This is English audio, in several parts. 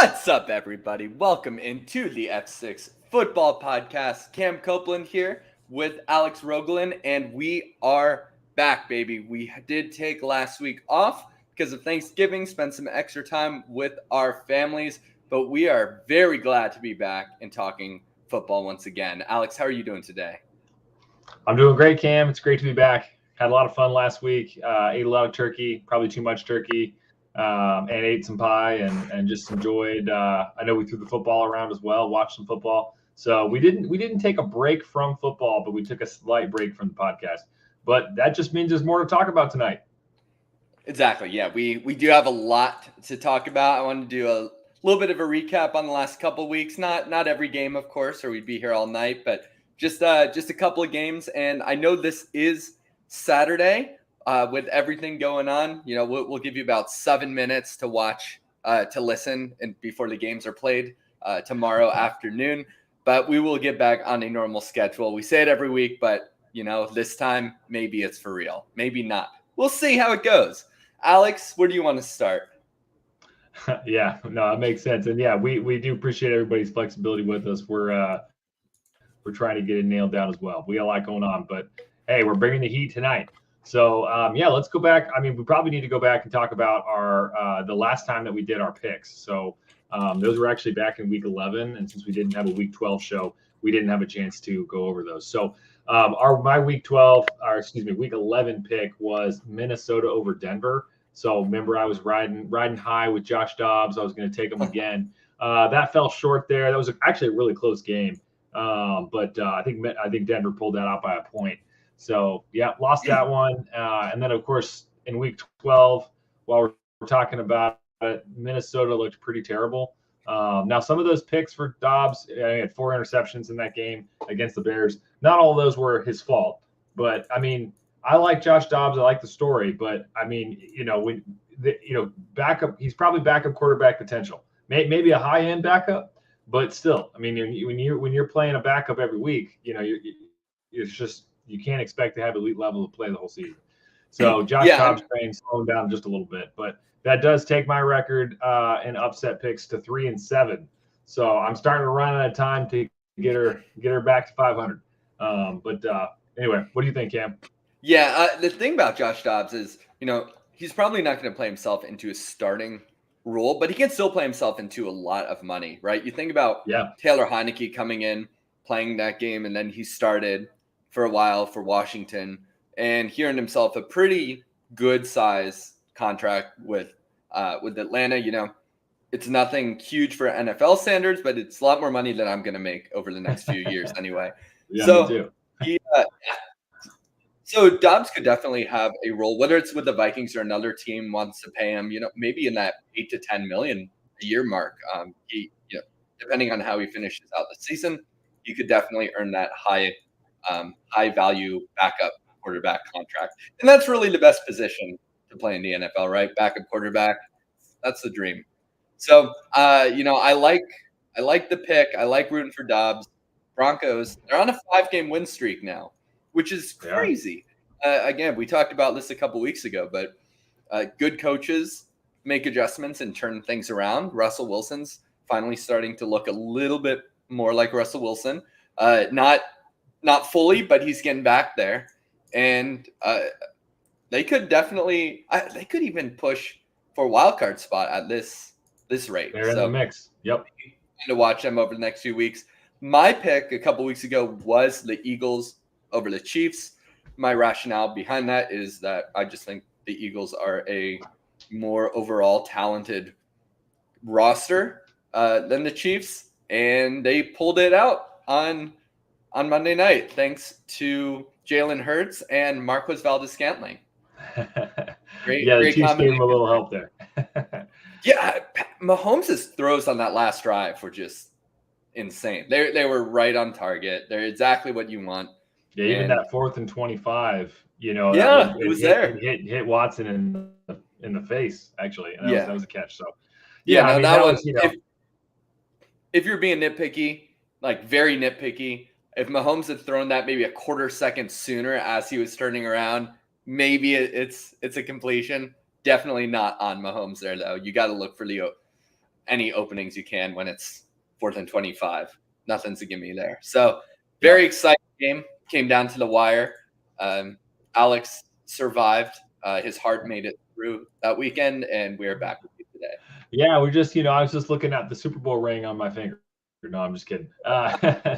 What's up, everybody? Welcome into the F6 Football Podcast. Cam Copeland here with Alex Rogalin, and we are back, baby. We did take last week off because of Thanksgiving, spent some extra time with our families, but we are very glad to be back and talking football once again. Alex, how are you doing today? I'm doing great, Cam. It's great to be back. Had a lot of fun last week. Ate a lot of turkey, probably too much turkey, and ate some pie and just enjoyed. I know we threw the football around as well, watched some football. So we didn't take a break from football, but we took a slight break from the podcast. But that just means there's more to talk about tonight. Exactly. Yeah, we do have a lot to talk about. I want to do a little bit of a recap on the last couple of weeks. Not every game, of course, or we'd be here all night, but just a couple of games. And I know this is Saturday with everything going on. You know, we'll give you about 7 minutes to watch, to listen, and before the games are played tomorrow afternoon. But we will get back on a normal schedule. We say it every week, but you know, this time maybe it's for real, maybe not. We'll see how it goes. Alex, where do you want to start? Yeah, no, that makes sense. And yeah, we do appreciate everybody's flexibility with us. We're trying to get it nailed down as well. We got a lot going on, but hey, we're bringing the heat tonight. So yeah, let's go back. I mean, we probably need to go back and talk about our the last time that we did our picks. So those were actually back in week 11, and since we didn't have a week 12 show, we didn't have a chance to go over those. So my week 11 pick was Minnesota over Denver. So remember, I was riding high with Josh Dobbs. I was going to take him again. That fell short there. That was actually a really close game. But I think Denver pulled that out by a point. So yeah, lost that one. And then of course in week 12, while we're talking about it, Minnesota looked pretty terrible. Now some of those picks for Dobbs, he had 4 interceptions in that game against the Bears. Not all of those were his fault, but I mean, I like Josh Dobbs. I like the story, but I mean, backup. He's probably backup quarterback potential. Maybe a high end backup. But still, I mean, when you're playing a backup every week, it's just you can't expect to have elite level to play the whole season. So Josh Dobbs train slowing down just a little bit, but that does take my record in upset picks to 3-7. So I'm starting to run out of time to get her back to 500. But anyway, what do you think, Cam? Yeah, the thing about Josh Dobbs is, he's probably not going to play himself into a starting role, but he can still play himself into a lot of money, right? You think about Taylor Heinicke coming in, playing that game, and then he started for a while for Washington, and he earned himself a pretty good size contract with Atlanta. It's nothing huge for NFL standards, but it's a lot more money than I'm going to make over the next few years anyway. Yeah, me too. So Dobbs could definitely have a role, whether it's with the Vikings or another team wants to pay him, maybe in that 8 to 10 million a year mark. Depending on how he finishes out the season, he could definitely earn that high value backup quarterback contract. And that's really the best position to play in the NFL, right? Backup quarterback. That's the dream. So, I like the pick. I like rooting for Dobbs. Broncos, they're on a 5-game win streak now, which is crazy. Again, we talked about this a couple weeks ago, but good coaches make adjustments and turn things around. Russell Wilson's finally starting to look a little bit more like Russell Wilson. Not fully, but he's getting back there. And they could definitely they could even push for a wild card spot at this rate. They're in the mix. Yep. To watch them over the next few weeks. My pick a couple weeks ago was the Eagles over the Chiefs. My rationale behind that is that I just think the Eagles are a more overall talented roster than the Chiefs, and they pulled it out on Monday night thanks to Jalen Hurts and Marquez Valdes-Scantling. The Chiefs gave him a little help there. Yeah, Mahomes' throws on that last drive were just insane. They were right on target. They're exactly what you want. Yeah, even that 4th and 25, it was there. Hit Watson in the face, actually. And that was a catch. So, that was, if you're being nitpicky, like very nitpicky, if Mahomes had thrown that maybe a quarter second sooner as he was turning around, maybe it's a completion. Definitely not on Mahomes there, though. You got to look for Leo. any openings you can when it's 4th and 25. Nothing's a gimme there. So very exciting game. Came down to the wire. Alex survived. His heart made it through that weekend, and we're back with you today. Yeah, we're just, I was just looking at the Super Bowl ring on my finger. No, I'm just kidding.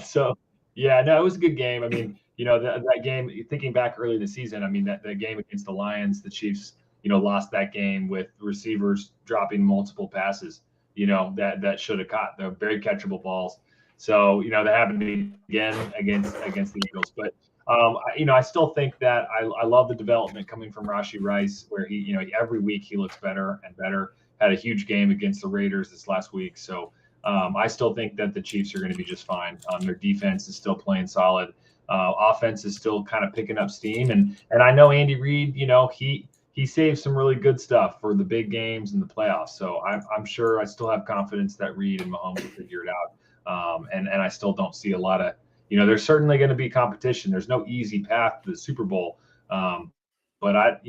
So, yeah, no, it was a good game. I mean, that game, thinking back early in the season, I mean, that game against the Lions, the Chiefs, lost that game with receivers dropping multiple passes, that should have caught. They're very catchable balls. So, that happened again against the Eagles. But, I still think that I love the development coming from Rashee Rice, where he, every week he looks better and better. Had a huge game against the Raiders this last week. So I still think that the Chiefs are going to be just fine. Their defense is still playing solid. Offense is still kind of picking up steam. And I know Andy Reid, he saved some really good stuff for the big games and the playoffs. So I'm sure I still have confidence that Reid and Mahomes will figure it out. And I still don't see a lot of, there's certainly going to be competition. There's no easy path to the Super Bowl. But but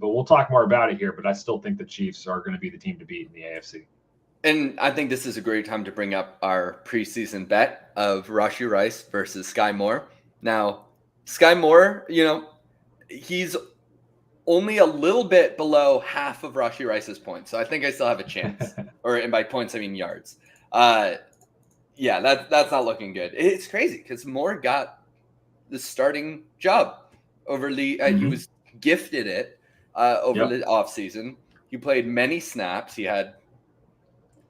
we'll talk more about it here. But I still think the Chiefs are going to be the team to beat in the AFC. And I think this is a great time to bring up our preseason bet of Rashee Rice versus Sky Moore. Now, Sky Moore, he's only a little bit below half of Rashee Rice's points, so I think I still have a chance. And by points, I mean yards. Yeah, that's not looking good. It's crazy because Moore got the starting job over the. He was gifted it over the offseason. He played many snaps. He had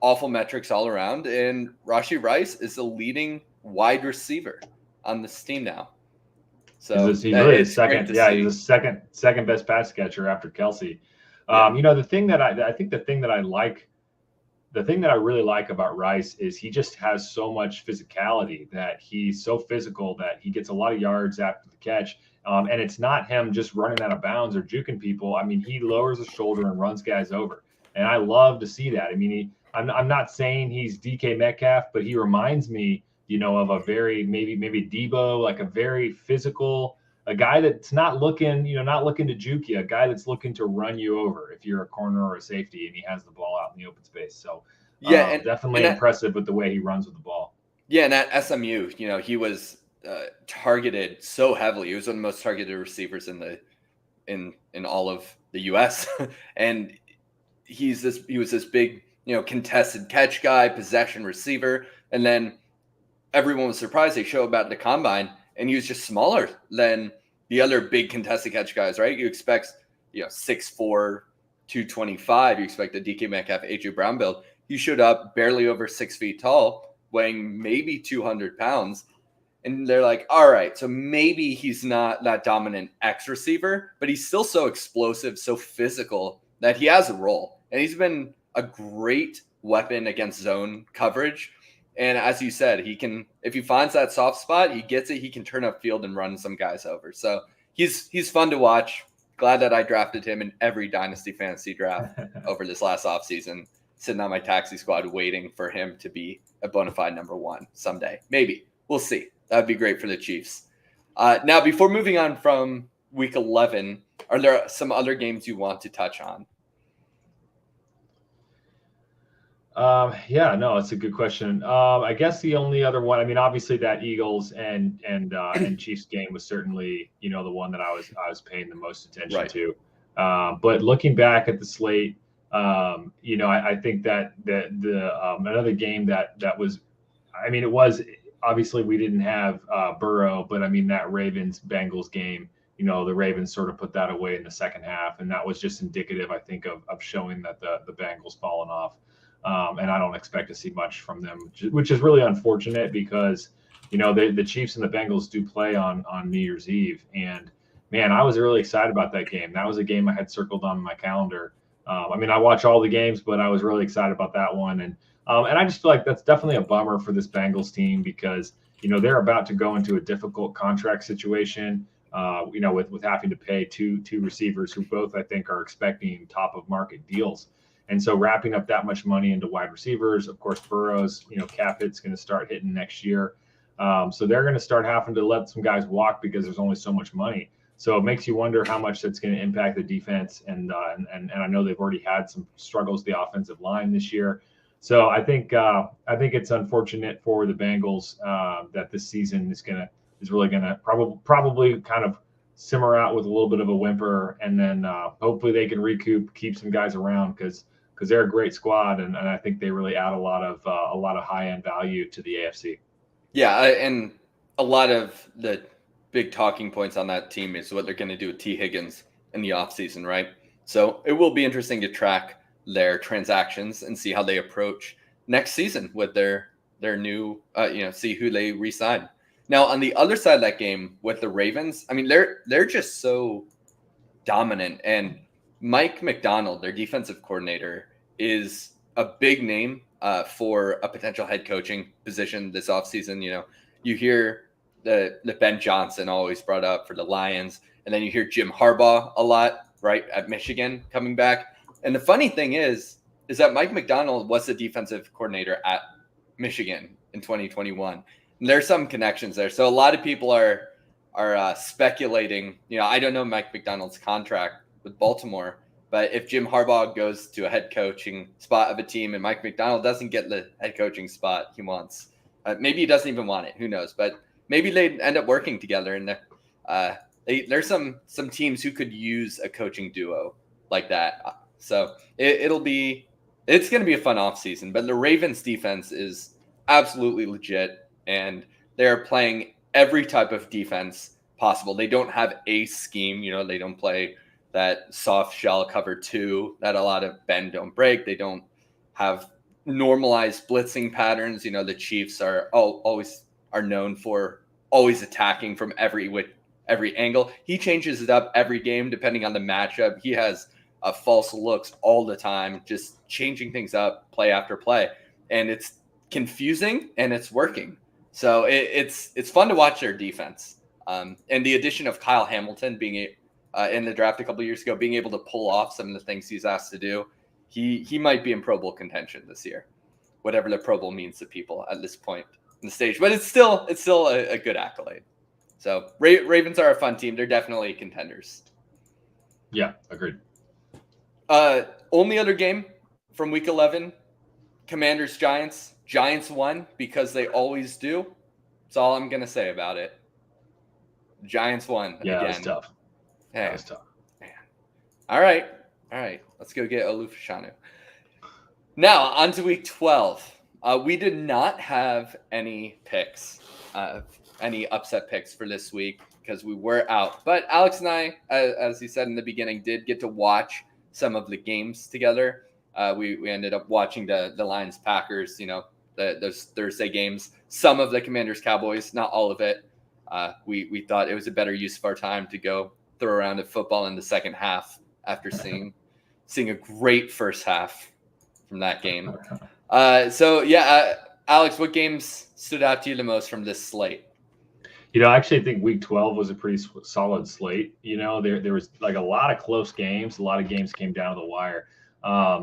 awful metrics all around. And Rashee Rice is the leading wide receiver on this team now. So he's really second. Yeah, he's the second best pass catcher after Kelsey. The thing that I really like about Rice is he just has so much physicality, that he's so physical that he gets a lot of yards after the catch. And it's not him just running out of bounds or juking people. I mean, he lowers his shoulder and runs guys over. And I love to see that. I mean, I'm not saying he's DK Metcalf, but he reminds me, of a very, maybe Debo, like a very physical, a guy that's not looking to juke you, a guy that's looking to run you over if you're a corner or a safety and he has the ball out in the open space. So definitely impressive with the way he runs with the ball. Yeah, and at SMU, he was targeted so heavily. He was one of the most targeted receivers in all of the U.S. And he was this big, contested catch guy, possession receiver, and then everyone was surprised. They show about the combine, and he was just smaller than the other big contested catch guys, right? You expect 6'4", 225. You expect the DK Metcalf, AJ Brown build. He showed up barely over 6 feet tall, weighing maybe 200 pounds. And they're like, all right, so maybe he's not that dominant X receiver, but he's still so explosive, so physical that he has a role. And he's been a great weapon against zone coverage. And as you said, he can, if he finds that soft spot, he gets it, he can turn upfield and run some guys over. So he's fun to watch. Glad that I drafted him in every Dynasty Fantasy draft over this last offseason, sitting on my taxi squad waiting for him to be a bona fide number one someday. Maybe. We'll see. That would be great for the Chiefs. Now, before moving on from Week 11, are there some other games you want to touch on? Yeah, no, it's a good question. I guess the only other one, I mean, obviously that Eagles and Chiefs game was certainly, the one that I was paying the most attention to. But looking back at the slate, I think that the another game that was, I mean, it was obviously we didn't have Burrow, but I mean that Ravens-Bengals game, the Ravens sort of put that away in the second half, and that was just indicative, I think, of showing that the Bengals fallen off. And I don't expect to see much from them, which is really unfortunate because, the Chiefs and the Bengals do play on New Year's Eve. And, man, I was really excited about that game. That was a game I had circled on my calendar. I mean, I watch all the games, but I was really excited about that one. And I just feel like that's definitely a bummer for this Bengals team because, they're about to go into a difficult contract situation, with having to pay two receivers who both, I think, are expecting top of market deals. And so wrapping up that much money into wide receivers, of course, Burrow's, cap hit's going to start hitting next year. So they're going to start having to let some guys walk because there's only so much money. So it makes you wonder how much that's going to impact the defense. And I know they've already had some struggles with the offensive line this year. So I think it's unfortunate for the Bengals that this season is really gonna probably kind of simmer out with a little bit of a whimper, and then hopefully they can recoup, keep some guys around because they're a great squad, and I think they really add a lot of high end value to the AFC. Yeah, and a lot of the big talking points on that team is what they're going to do with T. Higgins in the offseason, right? So it will be interesting to track their transactions and see how they approach next season with their new, see who they re-sign. Now, on the other side of that game with the Ravens, I mean, they're just so dominant, and Mike Macdonald, their defensive coordinator, is a big name for a potential head coaching position this offseason. You hear the Ben Johnson always brought up for the Lions, and then you hear Jim Harbaugh a lot, right, at Michigan coming back. And the funny thing is that Mike Macdonald was the defensive coordinator at Michigan in 2021. And there's some connections there. So a lot of people are speculating. I don't know Mike Macdonald's contract with Baltimore, but if Jim Harbaugh goes to a head coaching spot of a team and Mike Macdonald doesn't get the head coaching spot he wants, maybe he doesn't even want it. Who knows? But maybe they end up working together. And there's some teams who could use a coaching duo like that. So it's going to be a fun offseason. But the Ravens defense is absolutely legit, and they're playing every type of defense possible. They don't have a scheme. They don't play that soft shell cover 2 that a lot of bend don't break. They don't have normalized blitzing patterns. The Chiefs are always known for always attacking from every angle. He changes it up every game depending on the matchup. He has false looks all the time, just changing things up play after play, and it's confusing and it's working. So it's fun to watch their defense. And the addition of Kyle Hamilton being in the draft a couple of years ago, being able to pull off some of the things he's asked to do, he might be in Pro Bowl contention this year, whatever the Pro Bowl means to people at this point in the stage. But it's still a good accolade. So Ravens are a fun team. They're definitely contenders. Yeah, agreed. Only other game from Week 11, Commanders-Giants. Giants won because they always do. That's all I'm going to say about it. Giants won again. That was tough. Hey, that was tough. Man. All right. Let's go get Olu Fashanu. Now, on to Week 12. We did not have any picks, any upset picks for this week because we were out. But Alex and I, as he said in the beginning, did get to watch some of the games together. We ended up watching the Lions-Packers, those Thursday games, some of the Commanders-Cowboys, not all of it. We thought it was a better use of our time to go throw around at football in the second half after seeing a great first half from that game. Alex, what games stood out to you the most from this slate? I actually think Week 12 was a pretty solid slate. There was like a lot of close games. A lot of games came down to the wire.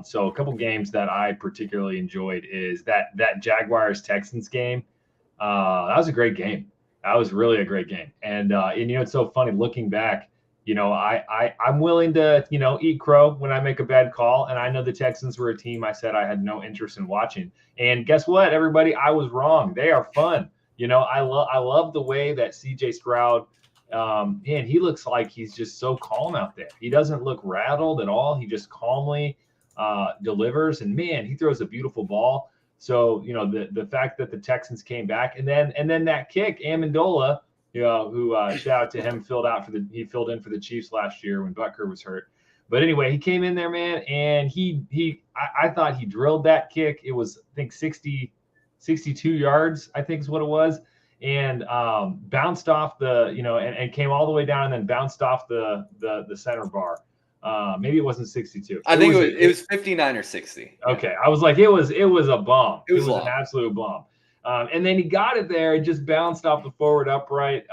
So a couple games that I particularly enjoyed is that Jaguars-Texans game. That was a great game. That was really a great game. And it's so funny looking back. I'm willing to eat crow when I make a bad call, and I know the Texans were a team I said I had no interest in watching. And guess what, everybody? I was wrong. They are fun. I love the way that CJ Stroud. Man, he looks like he's just so calm out there. He doesn't look rattled at all. He just calmly delivers, and man, he throws a beautiful ball. So the fact that the Texans came back, and then that kick, Amendola, who shout out to him, he filled in for the Chiefs last year when Butker was hurt. But anyway, he came in there, man, and I thought he drilled that kick. It was, I think, 62 yards, I think is what it was. And bounced off and came all the way down and then bounced off the center bar. Maybe it wasn't 62. I think it was 59 or 60. Okay. I was like, it was a bomb. It was an absolute bomb. And then he got it there. It just bounced off the forward upright.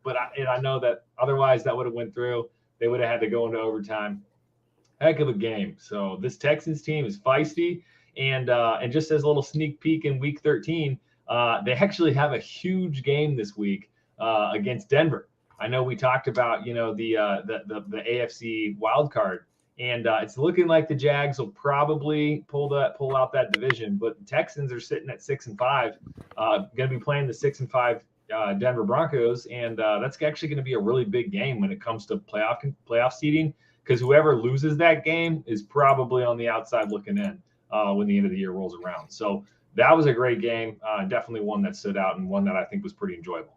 But I know that otherwise that would have went through. They would have had to go into overtime. Heck of a game. So this Texans team is feisty. And just as a little sneak peek in Week 13, they actually have a huge game this week against Denver. I know we talked about the AFC wild card, And it's looking like the Jags will probably pull out that division. But the Texans are sitting at 6-5, going to be playing the 6-5 Denver Broncos, and that's actually going to be a really big game when it comes to playoff seeding, because whoever loses that game is probably on the outside looking in when the end of the year rolls around. So that was a great game, definitely one that stood out and one that I think was pretty enjoyable.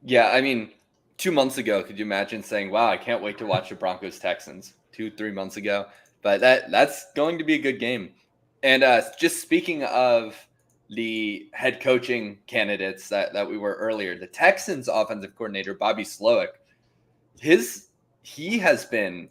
Yeah, I mean, 2 months ago, could you imagine saying, "Wow, I can't wait to watch the Broncos Texans"? 2-3 months ago, but that's going to be a good game. And just speaking of the head coaching candidates that we were earlier, the Texans offensive coordinator Bobby Slowick, he has been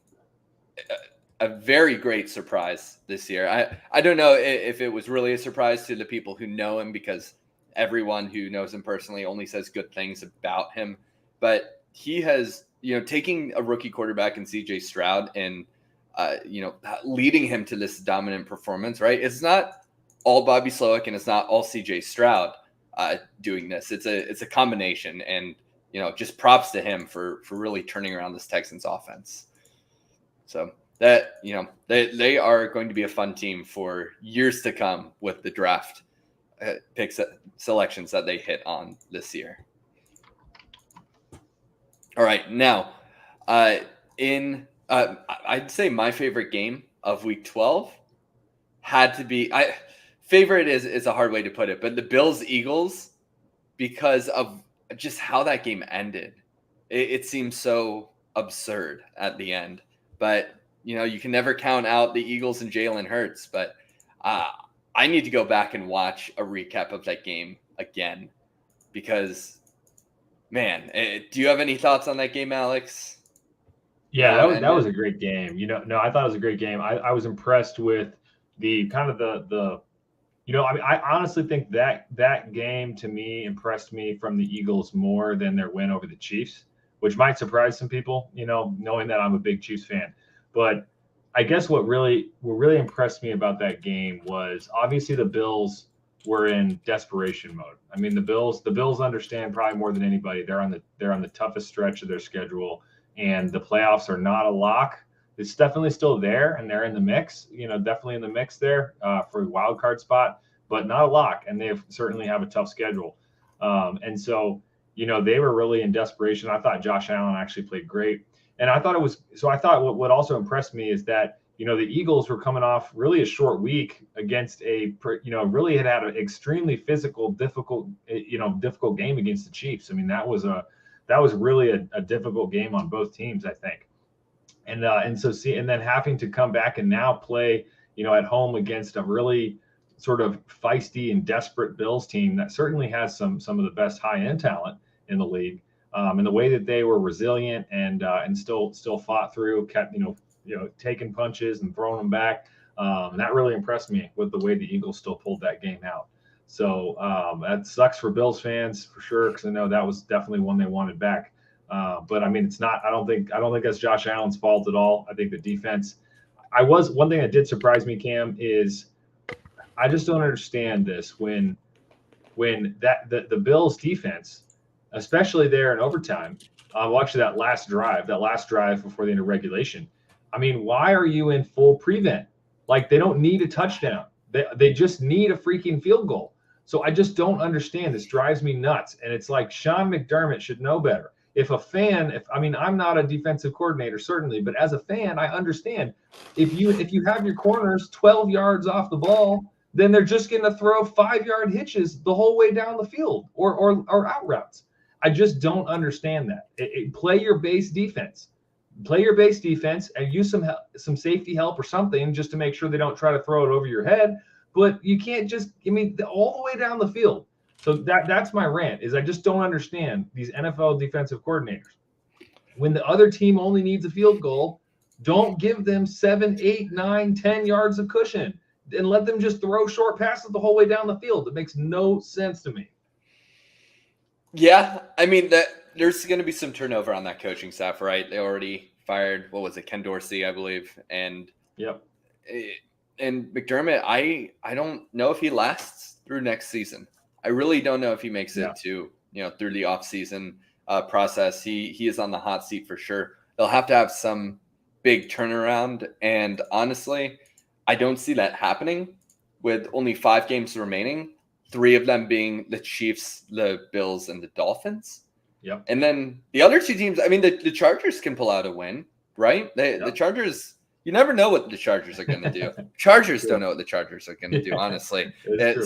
a very great surprise this year. I don't know if it was really a surprise to the people who know him, because everyone who knows him personally only says good things about him, but he has, taking a rookie quarterback in CJ Stroud and leading him to this dominant performance, right? It's not all Bobby Slowick and it's not all CJ Stroud doing this. It's a combination, and just props to him for really turning around this Texans offense. So that they are going to be a fun team for years to come with the draft picks selections that they hit on this year. All right, now I'd say my favorite game of Week 12 had to be favorite is a hard way to put it, but the Bills-Eagles, because of just how that game ended. It seems so absurd at the end, but you can never count out the Eagles and Jalen Hurts. But I need to go back and watch a recap of that game again, because, man, do you have any thoughts on that game, Alex? Yeah, that was a great game. No, I thought it was a great game. I was impressed with the kind of the I honestly think that game to me impressed me from the Eagles more than their win over the Chiefs, which might surprise some people, knowing that I'm a big Chiefs fan. But I guess what really impressed me about that game was obviously the Bills were in desperation mode. I mean, the Bills understand probably more than anybody. They're on the toughest stretch of their schedule, and the playoffs are not a lock. It's definitely still there, and they're in the mix. Definitely in the mix there for a wild card spot, but not a lock. And they certainly have a tough schedule. And so, they were really in desperation. I thought Josh Allen actually played great. And I thought what also impressed me is that, the Eagles were coming off really a short week against really had an extremely physical, difficult game against the Chiefs. I mean, that was really a difficult game on both teams, I think. And then having to come back and now play, at home against a really sort of feisty and desperate Bills team that certainly has some of the best high-end talent in the league. And the way that they were resilient and still fought through, kept taking punches and throwing them back. That really impressed me with the way the Eagles still pulled that game out. So that sucks for Bills fans for sure, because I know that was definitely one they wanted back. But I mean, it's not. I don't think that's Josh Allen's fault at all. I think the defense. One thing that did surprise me, Cam, is I just don't understand this when the Bills defense, especially there in overtime, actually that last drive before the end of regulation. I mean, why are you in full prevent? Like, they don't need a touchdown. They just need a freaking field goal. So I just don't understand. This drives me nuts. And it's like Sean McDermott should know better. I'm not a defensive coordinator, certainly, but as a fan, I understand if you have your corners 12 yards off the ball, then they're just going to throw 5-yard hitches the whole way down the field or out routes. I just don't understand that. Play your base defense. Play your base defense and use some safety help or something just to make sure they don't try to throw it over your head. But you can't all the way down the field. So that's my rant, is I just don't understand these NFL defensive coordinators. When the other team only needs a field goal, don't give them 7, 8, 9, 10 yards of cushion and let them just throw short passes the whole way down the field. It makes no sense to me. Yeah, I mean, there's going to be some turnover on that coaching staff, right? They already fired, Ken Dorsey, I believe. And yep. And McDermott, I don't know if he lasts through next season. I really don't know if he makes it to, through the offseason process. He is on the hot seat for sure. They'll have to have some big turnaround. And honestly, I don't see that happening with only 5 games remaining, 3 of them being the Chiefs, the Bills, and the Dolphins. Yep. And then the other 2 teams, I mean, the Chargers can pull out a win, right? The Chargers, you never know what the Chargers are going to do. Chargers don't know what the Chargers are going to do, honestly.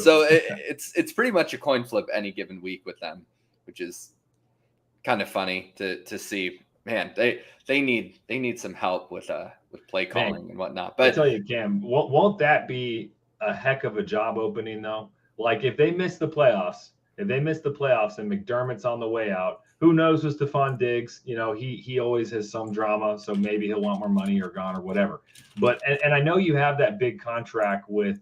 So it's pretty much a coin flip any given week with them, which is kind of funny to see. Man, they need some help with play calling and whatnot. But I tell you, Cam, won't that be a heck of a job opening though? Like if they miss the playoffs, and McDermott's on the way out, who knows with Stephon Diggs? You know, he always has some drama, so maybe he'll want more money or gone or whatever. But and I know you have that big contract with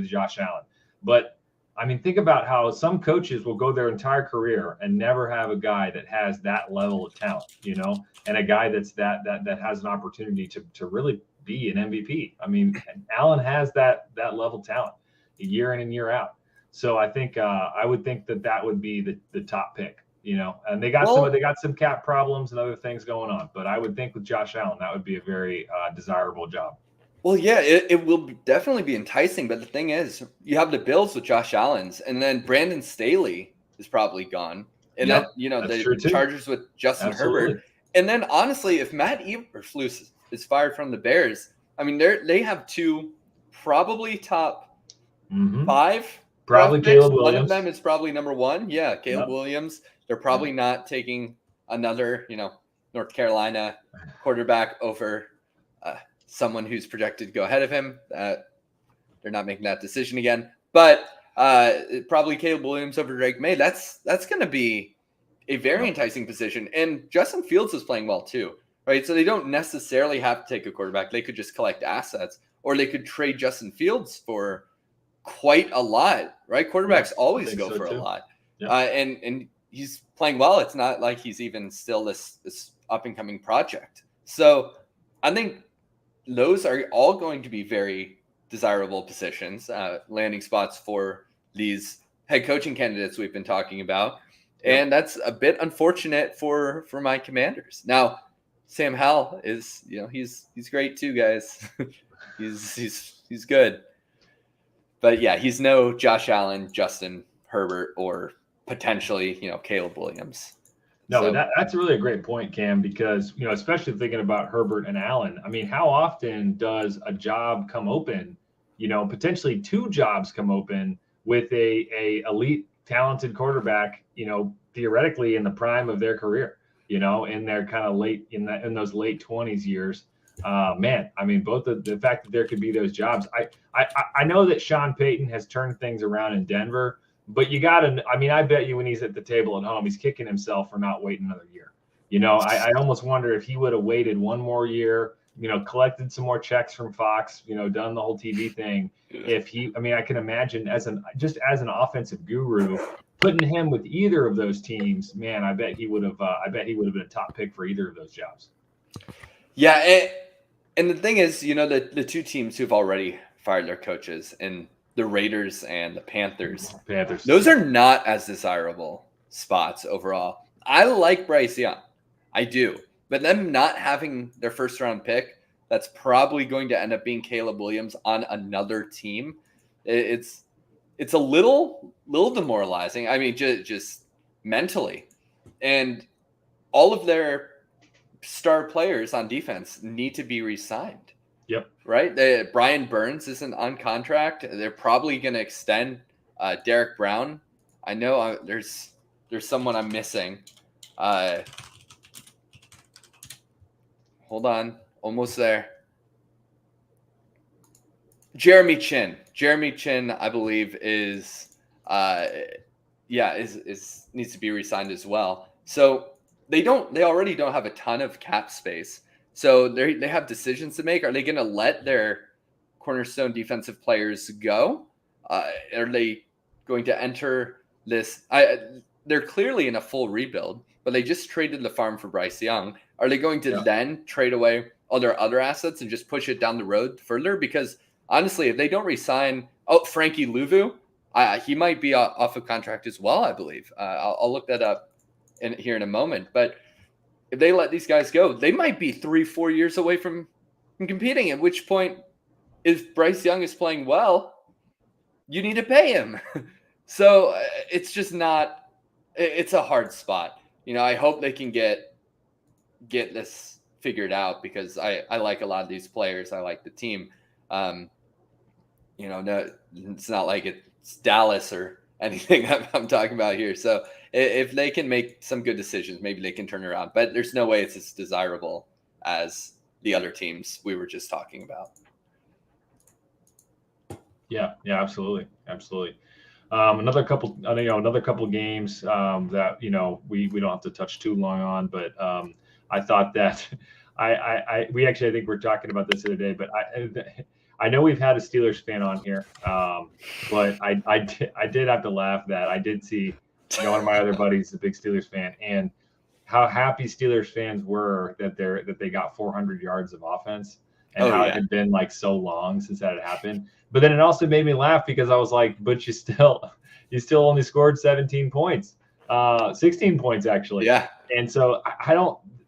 Josh Allen, but I mean, think about how some coaches will go their entire career and never have a guy that has that level of talent, you know, and a guy that's that has an opportunity to really be an MVP. I mean, Allen has that level of talent year in and year out. So I think I would think that would be the top pick, you know, and they got some cap problems and other things going on, but I would think with Josh Allen, that would be a very desirable job. Well, yeah, it will definitely be enticing. But the thing is, you have the Bills with Josh Allen's, and then Brandon Staley is probably gone. And then, you know, the Chargers with Justin Herbert. And then, honestly, if Matt Eberflus is fired from the Bears, I mean, they have 2 probably top 5. Probably Caleb Williams. One of them is probably number 1. Yeah, Caleb Williams. They're probably not taking another, you know, North Carolina quarterback over someone who's projected to go ahead of him. They're not making that decision again. But probably Caleb Williams over Drake May. That's going to be a very enticing position. And Justin Fields is playing well too, right? So they don't necessarily have to take a quarterback. They could just collect assets, or they could trade Justin Fields for quite a lot, right? Quarterbacks always go for a lot. Yeah. And he's playing well. It's not like he's even still this up and coming project. So I think those are all going to be very desirable positions, landing spots for these head coaching candidates we've been talking about. And that's a bit unfortunate for my Commanders. Now, Sam Howell is, you know, he's great too, guys. he's good. But yeah, he's no Josh Allen, Justin Herbert, or potentially, you know, Caleb Williams. No, so, that's really a great point, Cam, because, you know, especially thinking about Herbert and Allen, I mean, how often does a job come open, you know, potentially 2 jobs come open with a elite talented quarterback, you know, theoretically in the prime of their career, you know, in their kind of late in those late 20s years. Man, I mean, both the fact that there could be those jobs. I know that Sean Payton has turned things around in Denver, but you got to, I mean, I bet you when he's at the table at home, he's kicking himself for not waiting another year. You know, I almost wonder if he would have waited one more year, you know, collected some more checks from Fox, you know, done the whole TV thing. I mean, I can imagine as an offensive guru, putting him with either of those teams, man, I bet he would have been a top pick for either of those jobs. Yeah. And the thing is, you know, the 2 teams who've already fired their coaches, and the Raiders and the Panthers, those are not as desirable spots overall. I like Bryce Young. I do. But them not having their first round pick, that's probably going to end up being Caleb Williams on another team. It's a little demoralizing. I mean, just mentally. And all of their star players on defense need to be re-signed. Yep. Right? Brian Burns isn't on contract. They're probably going to extend Derek Brown. I know there's someone I'm missing. Hold on. Almost there. Jeremy Chin. Jeremy Chin, I believe, is needs to be re-signed as well. So they already don't have a ton of cap space. So they have decisions to make. Are they going to let their cornerstone defensive players go? Are they going to enter this? They're clearly in a full rebuild, but they just traded the farm for Bryce Young. Are they going to then trade away all their other assets and just push it down the road further? Because honestly, if they don't re-sign, Frankie Louvu, he might be off of contract as well, I believe. I'll look that up here in a moment. But if they let these guys go, they might be 3-4 years away from competing, at which point, if Bryce Young is playing well, you need to pay him. So it's just not, it's a hard spot. I hope they can get this figured out, because I like a lot of these players. I like the team. No, it's not like it's Dallas or anything I'm talking about here. So if they can make some good decisions, maybe they can turn around. But there's no way it's as desirable as the other teams we were just talking about. Yeah, absolutely. Another couple games that we don't have to touch too long on, but I thought that I think we're talking about this the other day, but I know we've had a Steelers fan on here, but I did have to laugh that I did see one of my other buddies, a big Steelers fan, and how happy Steelers fans were that they got 400 yards of offense, and how it had been like so long since that had happened. But then it also made me laugh because I was like, but you still only scored 17 points, 16 points actually. Yeah. And so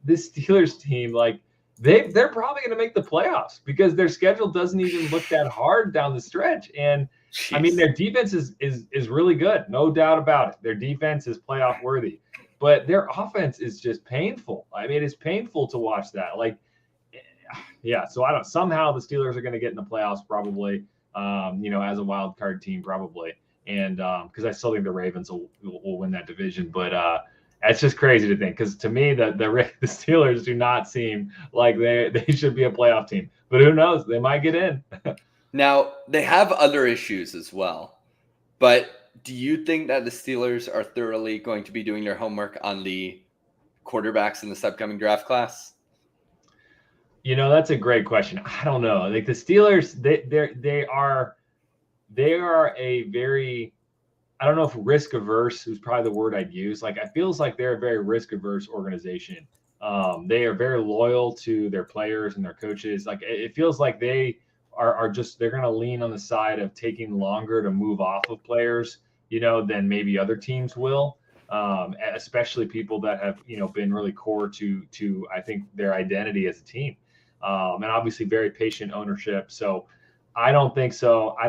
this Steelers team, like they're probably going to make the playoffs because their schedule doesn't even look that hard down the stretch. And jeez. I mean, their defense is really good. No doubt about it. Their defense is playoff worthy, but their offense is just painful. I mean, it's painful to watch that. Like, yeah. So somehow the Steelers are going to get in the playoffs probably, as a wild card team probably. And because I still think the Ravens will win that division, but it's just crazy to think, because to me the Steelers do not seem like they should be a playoff team. But who knows? They might get in. Now they have other issues as well. But do you think that the Steelers are thoroughly going to be doing their homework on the quarterbacks in this upcoming draft class? That's a great question. I don't know. Like the Steelers, they are a very, I don't know if risk averse is probably the word I'd use. Like it feels like they're a very risk averse organization. They are very loyal to their players and their coaches. Like it feels like they are just, they're going to lean on the side of taking longer to move off of players, than maybe other teams will. Especially people that have, been really core to I think their identity as a team. And obviously very patient ownership. So I don't think so. I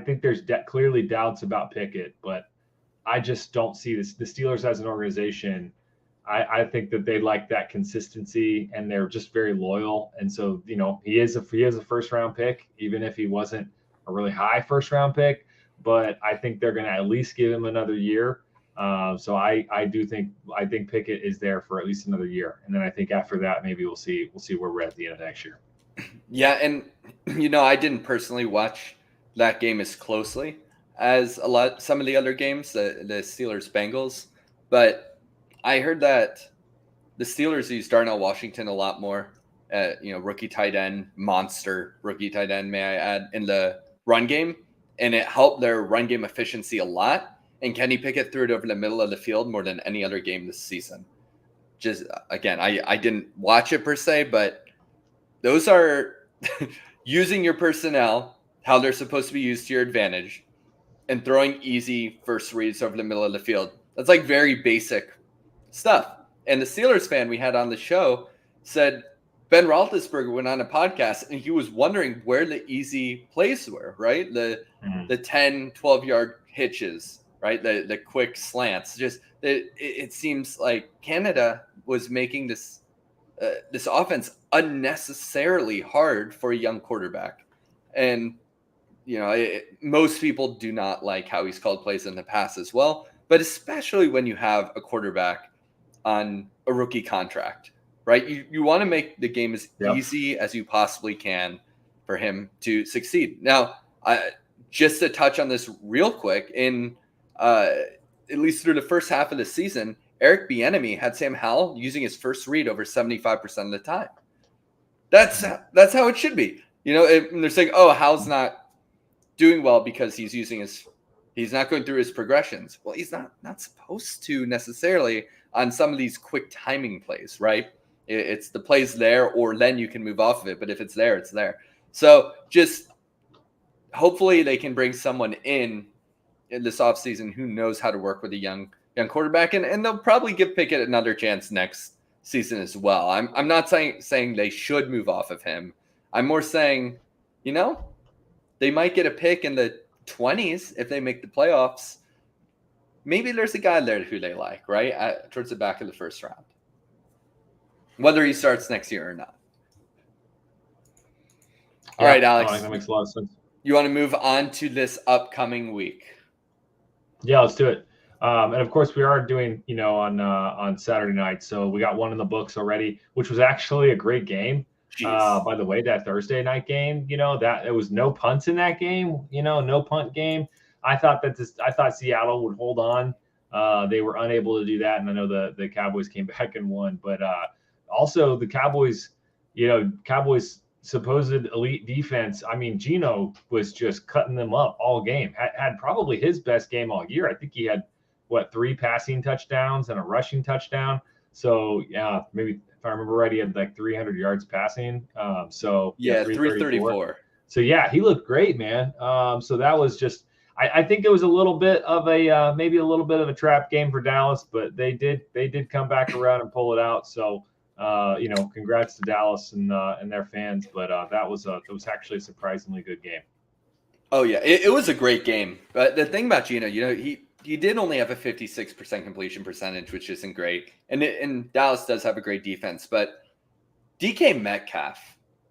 think there's clearly doubts about Pickett, but I just don't see the Steelers as an organization. I think that they like that consistency and they're just very loyal. And so, he is a first round pick, even if he wasn't a really high first round pick, but I think they're going to at least give him another year. So I think Pickett is there for at least another year. And then I think after that, maybe we'll see where we're at the end of next year. Yeah. And, I didn't personally watch that game as closely as some of the other games, the Steelers Bengals, but I heard that the Steelers use Darnell Washington a lot more, rookie tight end, monster rookie tight end, may I add, in the run game. And it helped their run game efficiency a lot. And Kenny Pickett threw it over the middle of the field more than any other game this season. Just, again, I didn't watch it per se, but those are using your personnel, how they're supposed to be used to your advantage, and throwing easy first reads over the middle of the field. That's like very basic stuff. And the Steelers fan we had on the show said Ben Roethlisberger went on a podcast and he was wondering where the easy plays were, right? The 10, 12-yard hitches, right? The quick slants. Just it seems like Canada was making this offense unnecessarily hard for a young quarterback. And, most people do not like how he's called plays in the past as well, but especially when you have a quarterback on a rookie contract, right? You want to make the game as easy as you possibly can for him to succeed. Now, just to touch on this real quick, at least through the first half of the season, Eric Bieniemy had Sam Howell using his first read over 75% of the time. That's how it should be. And they're saying, oh, Howell's not doing well because he's not going through his progressions. Well, he's not supposed to necessarily on some of these quick timing plays, right? It's the plays there, or then you can move off of it. But if it's there, it's there. So just hopefully they can bring someone in this offseason who knows how to work with a young young quarterback, and they'll probably give Pickett another chance next season as well. I'm not saying they should move off of him. I'm more saying, they might get a pick in the 20s if they make the playoffs. Maybe there's a guy there who they like, right? Towards the back of the first round. Whether he starts next year or not. All right, Alex. That makes a lot of sense. You want to move on to this upcoming week? Yeah, let's do it. And of course, we are doing, on Saturday night. So we got one in the books already, which was actually a great game. By the way, that Thursday night game, that it was no punts in that game, no punt game. I thought Seattle would hold on. They were unable to do that. And I know the Cowboys came back and won, but also the Cowboys, Cowboys supposed elite defense. I mean, Geno was just cutting them up all game, had probably his best game all year. I think he had 3 passing touchdowns and a rushing touchdown. So yeah, maybe if I remember right, he had like 300 yards passing. 334. So yeah, he looked great, man. So that was just, I think it was a little bit of a maybe a little bit of a trap game for Dallas, but they did come back around and pull it out. So congrats to Dallas and their fans. But that was actually a surprisingly good game. Oh yeah, it was a great game. But the thing about Geno, he did only have a 56% completion percentage, which isn't great. And Dallas does have a great defense, but DK Metcalf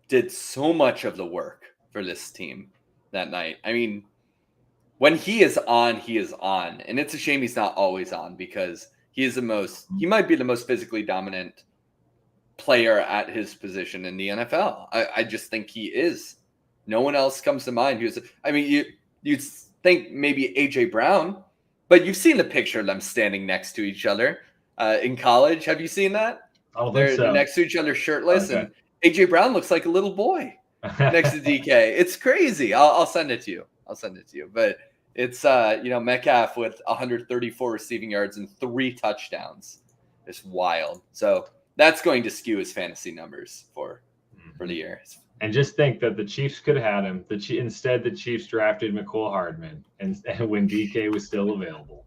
did so much of the work for this team that night. I mean, when he is on, he is on. And it's a shame he's not always on because he might be the most physically dominant player at his position in the NFL. I just think he is. No one else comes to mind you'd think maybe AJ Brown, but you've seen the picture of them standing next to each other in college. Have you seen that? I don't think so. They're next to each other shirtless, okay. And AJ Brown looks like a little boy next to DK. It's crazy. I'll send it to you. But it's Metcalf with 134 receiving yards and 3 touchdowns. It's wild. So that's going to skew his fantasy numbers for the year. And just think that the Chiefs could have had him. Instead, the Chiefs drafted McCole Hardman, and when DK was still available.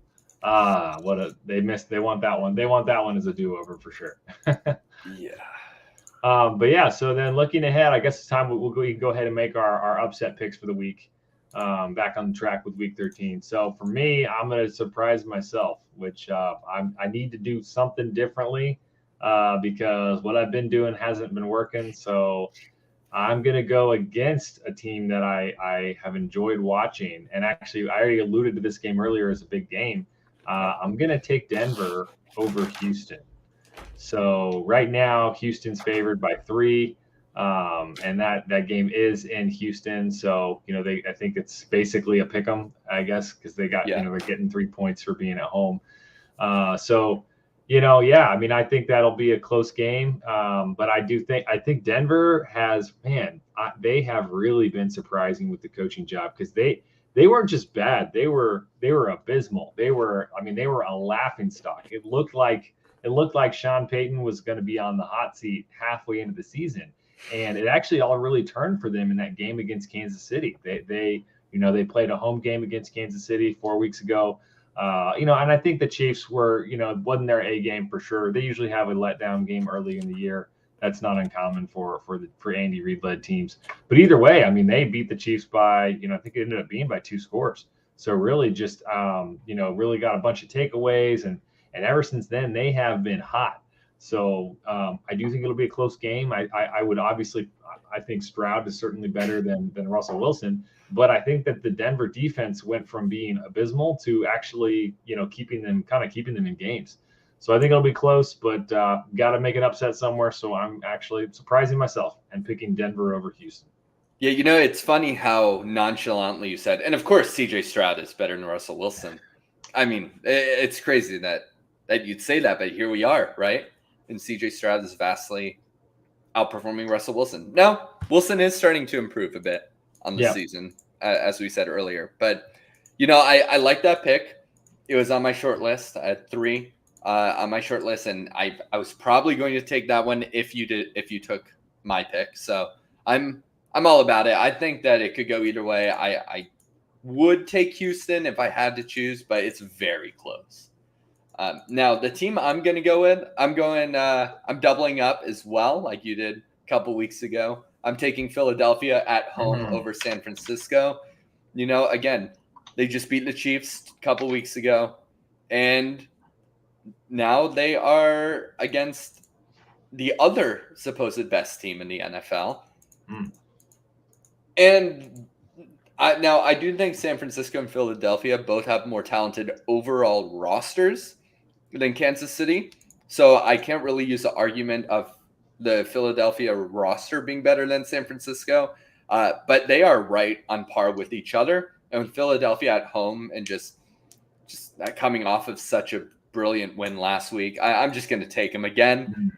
They missed. They want that one. They want that one as a do-over for sure. Yeah. But yeah. So then, looking ahead, I guess it's time we can go ahead and make our upset picks for the week. Back on the track with Week 13. So for me, I'm going to surprise myself, which I need to do something differently because what I've been doing hasn't been working. So I'm going to go against a team that I have enjoyed watching. And actually, I already alluded to this game earlier as a big game. I'm going to take Denver over Houston. So right now, Houston's favored by 3. And that game is in Houston. So, I think it's basically a pick 'em, I guess, because they got, they're getting 3 points for being at home. I think that'll be a close game. But I think Denver has, they have really been surprising with the coaching job because they weren't just bad. They were abysmal. They were a laughingstock. It looked like Sean Payton was going to be on the hot seat halfway into the season. And it actually all really turned for them in that game against Kansas City. They played a home game against Kansas City 4 weeks ago. And I think the Chiefs were, wasn't their A game for sure. They usually have a letdown game early in the year. That's not uncommon for Andy Reid led teams. But either way, they beat the Chiefs by, I think it ended up being by 2 scores. So really just, really got a bunch of takeaways. And ever since then, they have been hot. So I do think it'll be a close game. I would obviously, I think Stroud is certainly better than Russell Wilson, but I think that the Denver defense went from being abysmal to actually, keeping them in games. So I think it'll be close, but got to make an upset somewhere. So I'm actually surprising myself and picking Denver over Houston. Yeah, it's funny how nonchalantly you said, and of course CJ Stroud is better than Russell Wilson. It's crazy that you'd say that, but here we are, right? And CJ Stroud is vastly outperforming Russell Wilson. Now, Wilson is starting to improve a bit on the season, as we said earlier. But, I like that pick. It was on my short list. I had 3 on my short list, and I was probably going to take that one if you took my pick. So I'm all about it. I think that it could go either way. I would take Houston if I had to choose, but it's very close. Now, the team I'm going to go with, I'm doubling up as well, like you did a couple weeks ago. I'm taking Philadelphia at home over San Francisco. Again, they just beat the Chiefs a couple weeks ago, and now they are against the other supposed best team in the NFL. And I do think San Francisco and Philadelphia both have more talented overall rosters than Kansas City. So I can't really use the argument of the Philadelphia roster being better than San Francisco. But they are right on par with each other. And Philadelphia at home and just coming off of such a brilliant win last week, I'm just going to take them again.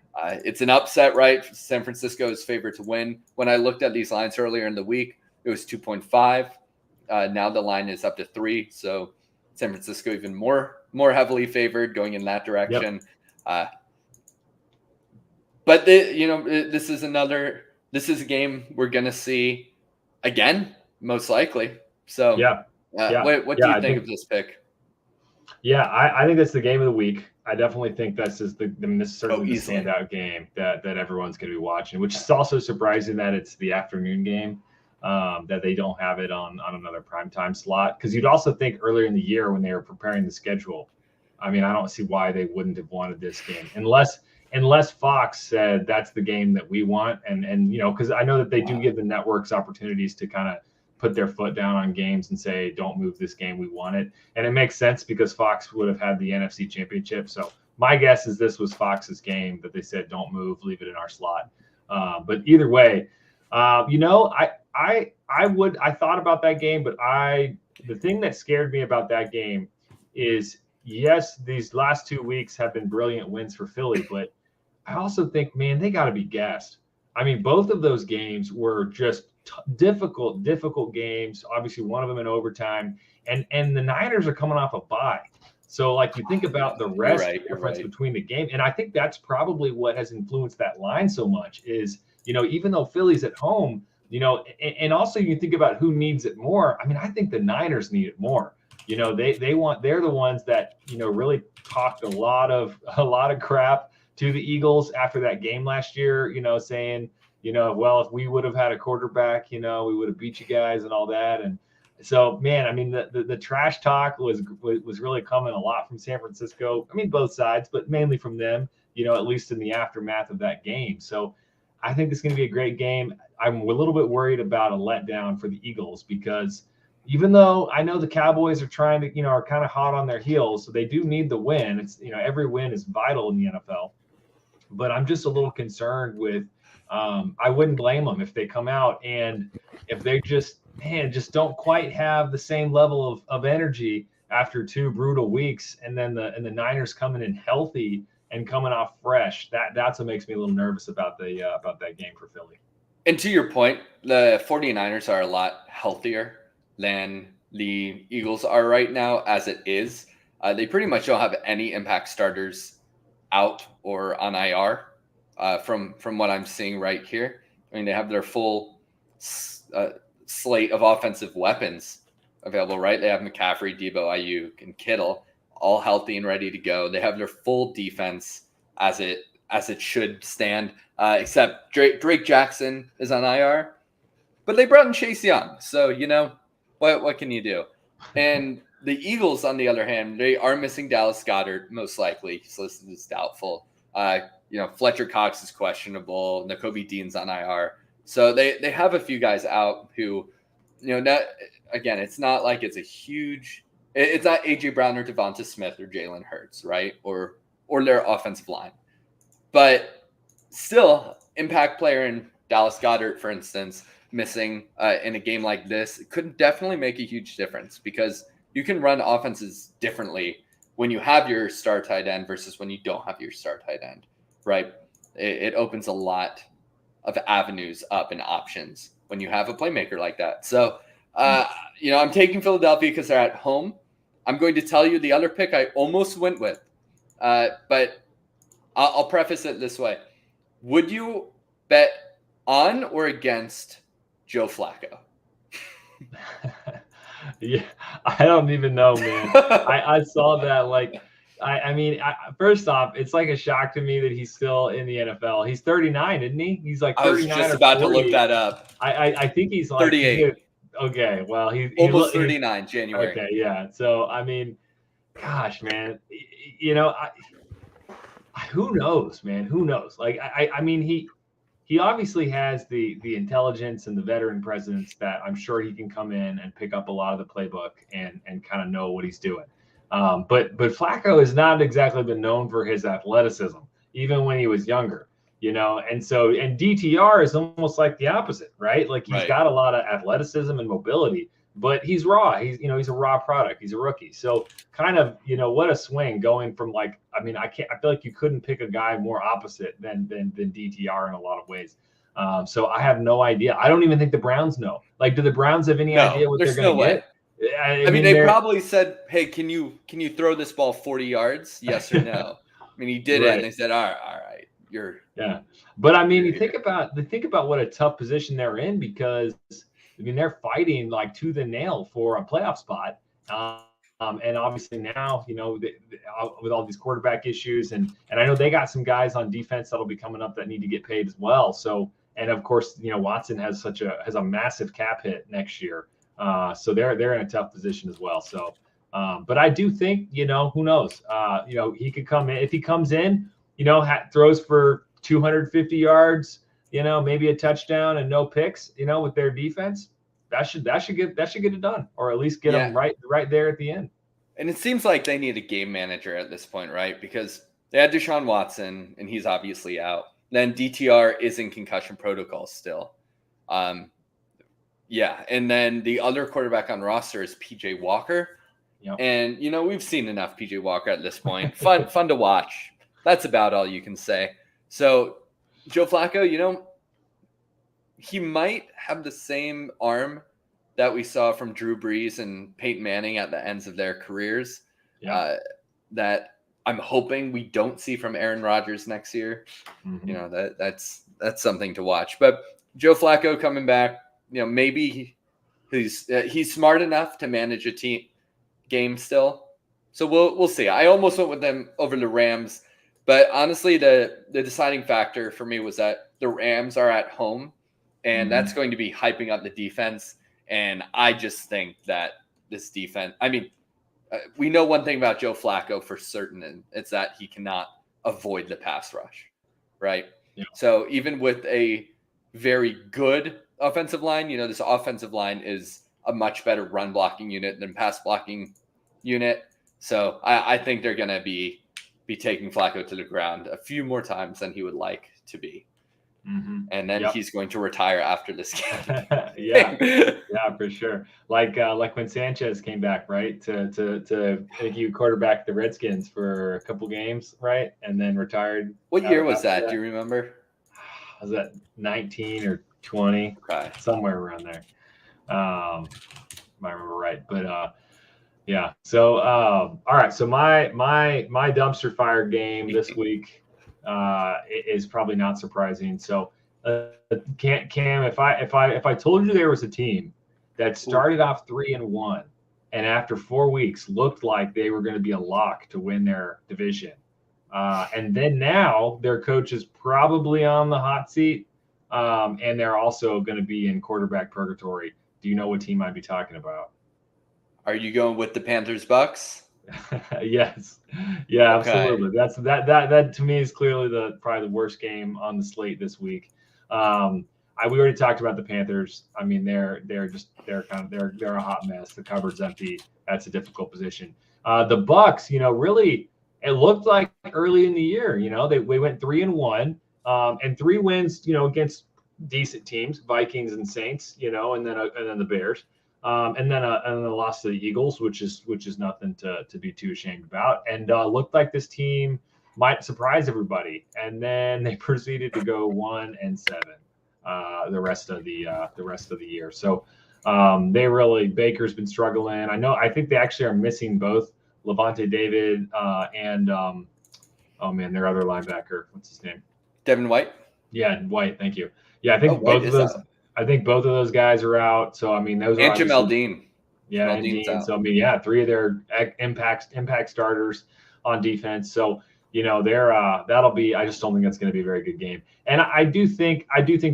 It's an upset, right? San Francisco is favored to win. When I looked at these lines earlier in the week, it was 2.5. Now the line is up to 3. So San Francisco even more heavily favored going in that direction. Yep. But this is a game we're going to see again, most likely. So what do you think of this pick? Yeah, I think that's the game of the week. I definitely think this is the standout game that everyone's going to be watching, which is also surprising that it's the afternoon game, that they don't have it on another primetime slot. Because you'd also think earlier in the year when they were preparing the schedule, I mean, I don't see why they wouldn't have wanted this game unless Fox said that's the game that we want. And because I know that they do give the networks opportunities to kind of put their foot down on games and say, don't move this game, we want it. And it makes sense because Fox would have had the NFC Championship. So my guess is this was Fox's game that they said, don't move, leave it in our slot. But either way, I thought about that game, but the thing that scared me about that game is, yes, these last 2 weeks have been brilliant wins for Philly, but I also think, man, they got to be gassed. I mean, both of those games were just difficult games. Obviously, one of them in overtime, and the Niners are coming off a bye. So, like, you think about the rest difference between the game, and I think that's probably what has influenced that line so much. Is even though Philly's at home, and also you think about who needs it more. I mean, I think the Niners need it more. They're the ones that really talked a lot of crap to the Eagles after that game last year. Saying, well, if we would have had a quarterback, we would have beat you guys and all that. And so, man, I mean, the trash talk was really coming a lot from San Francisco. I mean, both sides, but mainly from them, at least in the aftermath of that game. So I think it's going to be a great game. I'm a little bit worried about a letdown for the Eagles because even though I know the Cowboys are trying to, are kind of hot on their heels, so they do need the win. It's, every win is vital in the NFL. But I'm just a little concerned with, I wouldn't blame them if they come out and if they just don't quite have the same level of energy after 2 brutal weeks, and then the Niners coming in healthy and coming off fresh. That's what makes me a little nervous about that game for Philly. And to your point, the 49ers are a lot healthier than the Eagles are right now as it is. They pretty much don't have any impact starters out or on IR from what I'm seeing right here. I mean, they have their full slate of offensive weapons available, right? They have McCaffrey, Debo, Ayuk, and Kittle all healthy and ready to go. They have their full defense as it should stand, except Drake Jackson is on IR. But they brought in Chase Young, so what can you do? And the Eagles, on the other hand, they are missing Dallas Goedert, most likely. He's listed as doubtful. Fletcher Cox is questionable. Nakobe Dean's on IR. So they have a few guys out who, it's not like it's a huge – it's not A.J. Brown or Devonta Smith or Jalen Hurts, right? Or their offensive line. But still, impact player in Dallas Goedert, for instance, missing in a game like this, it could definitely make a huge difference because you can run offenses differently when you have your star tight end versus when you don't have your star tight end, right? It opens a lot of avenues up and options when you have a playmaker like that. So, I'm taking Philadelphia because they're at home. I'm going to tell you the other pick I almost went with, but I'll preface it this way. Would you bet on or against Joe Flacco? Yeah, I don't even know, man. I saw that. Like, I mean, first off, it's like a shock to me that he's still in the NFL. He's 39, isn't he? He's like 39 I was just or about 40. to look that up. I think he's like 38. Okay, well, he's almost 39 January. Okay, yeah. So I mean, gosh, man, who knows, man? Who knows? Like, I mean, he obviously has the intelligence and the veteran presence that I'm sure he can come in and pick up a lot of the playbook and kind of know what he's doing. But Flacco has not exactly been known for his athleticism, even when he was younger, and DTR is almost like the opposite, right? Like he's got a lot of athleticism and mobility, but he's raw. He's a raw product. He's a rookie. So kind of, what a swing going from I feel like you couldn't pick a guy more opposite than DTR in a lot of ways. So I have no idea. I don't even think the Browns know. Like, do the Browns have any idea what they're going to get? I mean, they probably said, "Hey, can you throw this ball 40 yards? Yes or no?" I mean, he did it, and they said, "All right, yeah." But I mean, you think about what a tough position they're in, because they're fighting like tooth and nail for a playoff spot, and obviously now with all these quarterback issues, and I know they got some guys on defense that'll be coming up that need to get paid as well. So, and of course, Watson has a massive cap hit next year. So they're in a tough position as well. So, but I do think, who knows? He could come in. If he comes in, throws for 250 yards, maybe a touchdown and no picks, with their defense, that should get it done, or at least get them right there at the end. And it seems like they need a game manager at this point, right? Because they had Deshaun Watson, and he's obviously out. Then DTR is in concussion protocol still. Yeah, and then the other quarterback on roster is PJ Walker. Yep. And, we've seen enough PJ Walker at this point. Fun to watch. That's about all you can say. So, Joe Flacco, he might have the same arm that we saw from Drew Brees and Peyton Manning at the ends of their careers. Yeah. That I'm hoping we don't see from Aaron Rodgers next year. Mm-hmm. That's something to watch. But Joe Flacco coming back, maybe he's smart enough to manage a team game still. So we'll see. I almost went with them over the Rams, but honestly, the deciding factor for me was that the Rams are at home, and that's going to be hyping up the defense. And I just think that this defense, we know one thing about Joe Flacco for certain, and it's that he cannot avoid the pass rush, right? Yeah. So even with a very good offensive line, this offensive line is a much better run blocking unit than pass blocking unit. So I think they're going to be taking Flacco to the ground a few more times than he would like to be. Mm-hmm. And then he's going to retire after this game. Yeah, for sure. Like when Sanchez came back, right, to make you quarterback the Redskins for a couple games, right, and then retired. What year was that? Do you remember? Was that 19 or 20? Okay. Somewhere around there. If I remember right, but yeah. So all right. So my dumpster fire game this week is probably not surprising. So Cam, if I told you there was a team that started off 3-1 and after 4 weeks looked like they were going to be a lock to win their division, and then now their coach is probably on the hot seat, and they're also going to be in quarterback purgatory, do you know what team I'd be talking about? Are you going with the Panthers Bucks? Yes. Yeah, absolutely. That's that to me is clearly probably the worst game on the slate this week. We already talked about the Panthers. I mean, they're a hot mess. The cupboard's empty. That's a difficult position. The Bucks, really, it looked like early in the year, they went 3-1, and 3 wins, against decent teams, Vikings and Saints, and then the Bears. And then a loss to the Eagles, which is nothing to be too ashamed about, and looked like this team might surprise everybody. And then they proceeded to go 1-7 the rest of the year. So Baker's been struggling. I think they actually are missing both Levante David and their other linebacker. What's his name? Devin White. Yeah, White. Thank you. Yeah, I think both of those. I think both of those guys are out. So those are Jamel Dean. Yeah, and Dean. So 3 of their impact starters. on defense. So, they're that'll be. I just don't think that's going to be a very good game. And I do think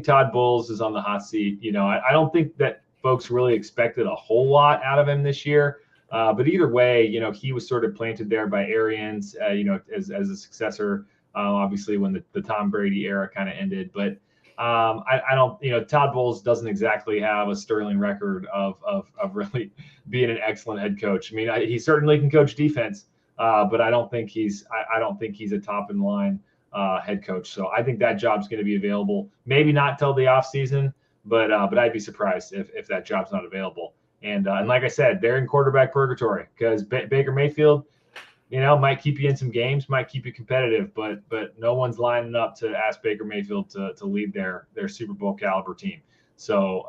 Todd Bowles is on the hot seat. I don't think that folks really expected a whole lot out of him this year. But either way, he was sort of planted there by Arians, as a successor. Obviously, when the Tom Brady era kind of ended, but I don't, Todd Bowles doesn't exactly have a sterling record of really being an excellent head coach. I mean, he certainly can coach defense, but I don't think he's a top in line head coach. So I think that job's going to be available. Maybe not till the offseason, but I'd be surprised if that job's not available. And like I said, they're in quarterback purgatory because Baker Mayfield, might keep you in some games, might keep you competitive, but no one's lining up to ask Baker Mayfield to lead their Super Bowl caliber team. So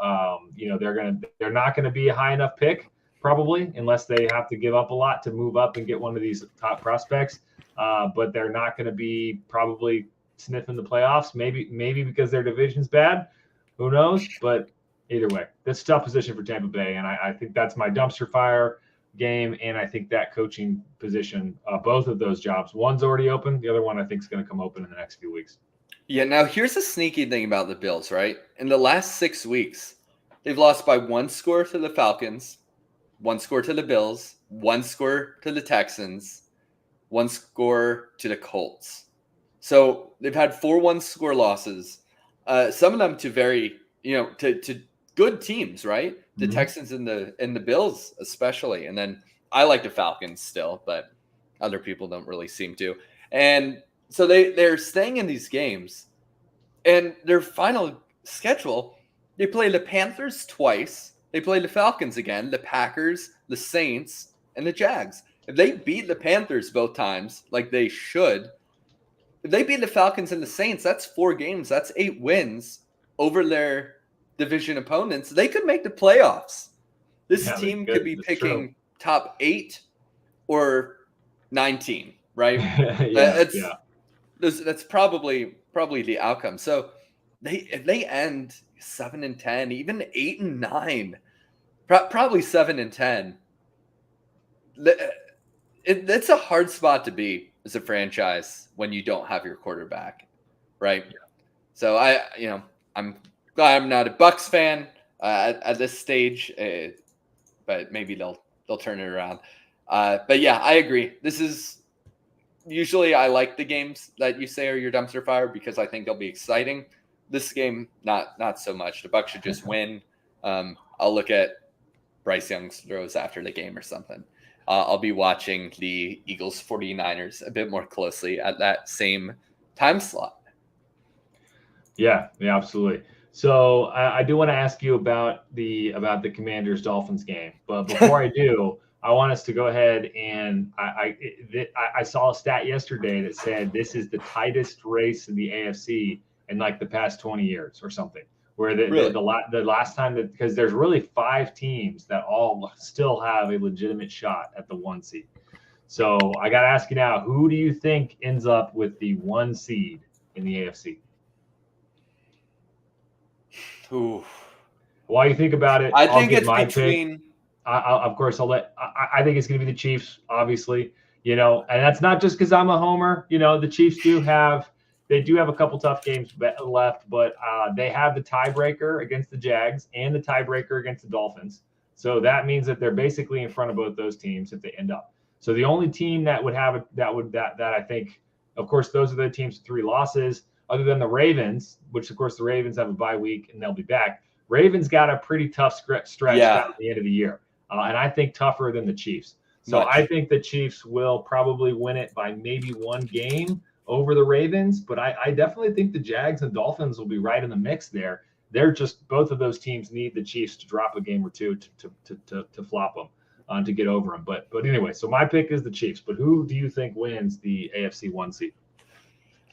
they're not gonna be a high enough pick probably unless they have to give up a lot to move up and get one of these top prospects. But they're not going to be probably sniffing the playoffs. Maybe because their division's bad. Who knows? But either way, that's a tough position for Tampa Bay, and I think that's my dumpster fire game. And I think that coaching position, both of those jobs, one's already open. The other one I think is going to come open in the next few weeks. Yeah, now here's the sneaky thing about the Bills, right? In the last 6 weeks, they've lost by 1 score to the Falcons, 1 score to the Bills, 1 score to the Texans, 1 score to the Colts. So they've had 4 1-score losses. Some of them to very, to good teams, right? The Texans and the Bills especially. And then I like the Falcons still, but other people don't really seem to. And so they're staying in these games. And their final schedule, they play the Panthers twice. They play the Falcons again, the Packers, the Saints, and the Jags. If they beat the Panthers both times, like they should, if they beat the Falcons and the Saints, that's 4 games. That's 8 wins over their division opponents. They could make the playoffs. This team could be picking top 8 or 19, right? That's probably the outcome. So if they end 7-10, even 8-9, probably 7-10, it's a hard spot to be as a franchise when you don't have your quarterback, right? Yeah. So I'm glad I'm not a Bucs fan at this stage, but maybe they'll turn it around. But yeah, I agree. This is usually I like the games that you say are your dumpster fire because I think they'll be exciting. This game, not so much. The Bucs should just win. I'll look at Bryce Young's throws after the game or something. I'll be watching the Eagles 49ers a bit more closely at that same time slot. Yeah, absolutely. So I do want to ask you about the Commanders Dolphins game, but before I do, I want us to go ahead and I saw a stat yesterday that said this is the tightest race in the AFC in like the past 20 years or something. Where the last time that, because there's really 5 teams that all still have a legitimate shot at the 1 seed. So I got to ask you now, who do you think ends up with the 1 seed in the AFC? Ooh. While you think about it, I think it's between. Of course, I think it's going to be the Chiefs, obviously. And that's not just because I'm a homer. The Chiefs do have a couple tough games left, but they have the tiebreaker against the Jags and the tiebreaker against the Dolphins. So that means that they're basically in front of both those teams if they end up. So the only team that would have that I think, of course, those are the teams with 3 losses, other than the Ravens, which of course the Ravens have a bye week and they'll be back. Ravens got a pretty tough stretch at the end of the year, and I think tougher than the Chiefs. So I think the Chiefs will probably win it by maybe 1 game over the Ravens, but I definitely think the Jags and Dolphins will be right in the mix there. They're just, both of those teams need the Chiefs to drop a game or two to flop them, to get over them. But anyway, so my pick is the Chiefs. But who do you think wins the AFC 1 seed?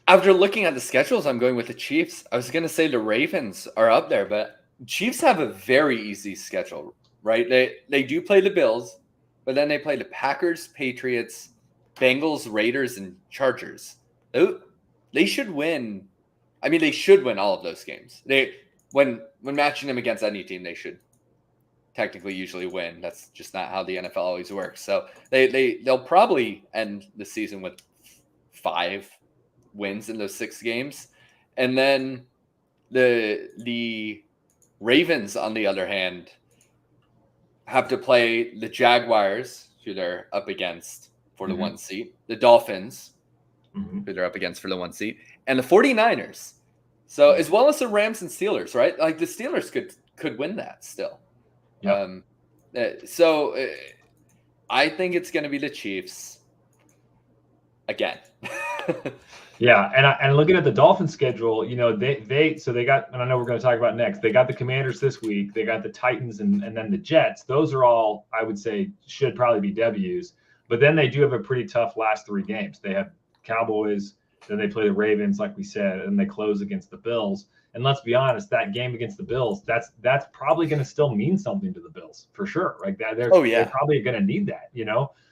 After looking at the schedules, I'm going with the Chiefs. I was going to say the Ravens are up there, but Chiefs have a very easy schedule, right? They do play the Bills, but then they play the Packers, Patriots, Bengals, Raiders, and Chargers. They should win. I mean, they should win all of those games. When matching them against any team, they should technically usually win. That's just not how the NFL always works. So they'll probably end the season with 5 wins in those 6 games. And then the Ravens, on the other hand, have to play the Jaguars, who they're up against for the 1 seat, the Dolphins, who they're up against for the 1 seat, and the 49ers. So as well as the Rams and Steelers, right? Like the Steelers could win that still. Yep. So I think it's going to be the Chiefs again. Yeah, and looking at the Dolphins schedule, they got, and I know we're going to talk about next. They got the Commanders this week. They got the Titans and then the Jets. Those are all, I would say, should probably be W's. But then they do have a pretty tough last 3 games. They have Cowboys, then they play the Ravens, like we said, and they close against the Bills. And let's be honest, that game against the Bills, that's probably going to still mean something to the Bills for sure. Like that, they're probably going to need that,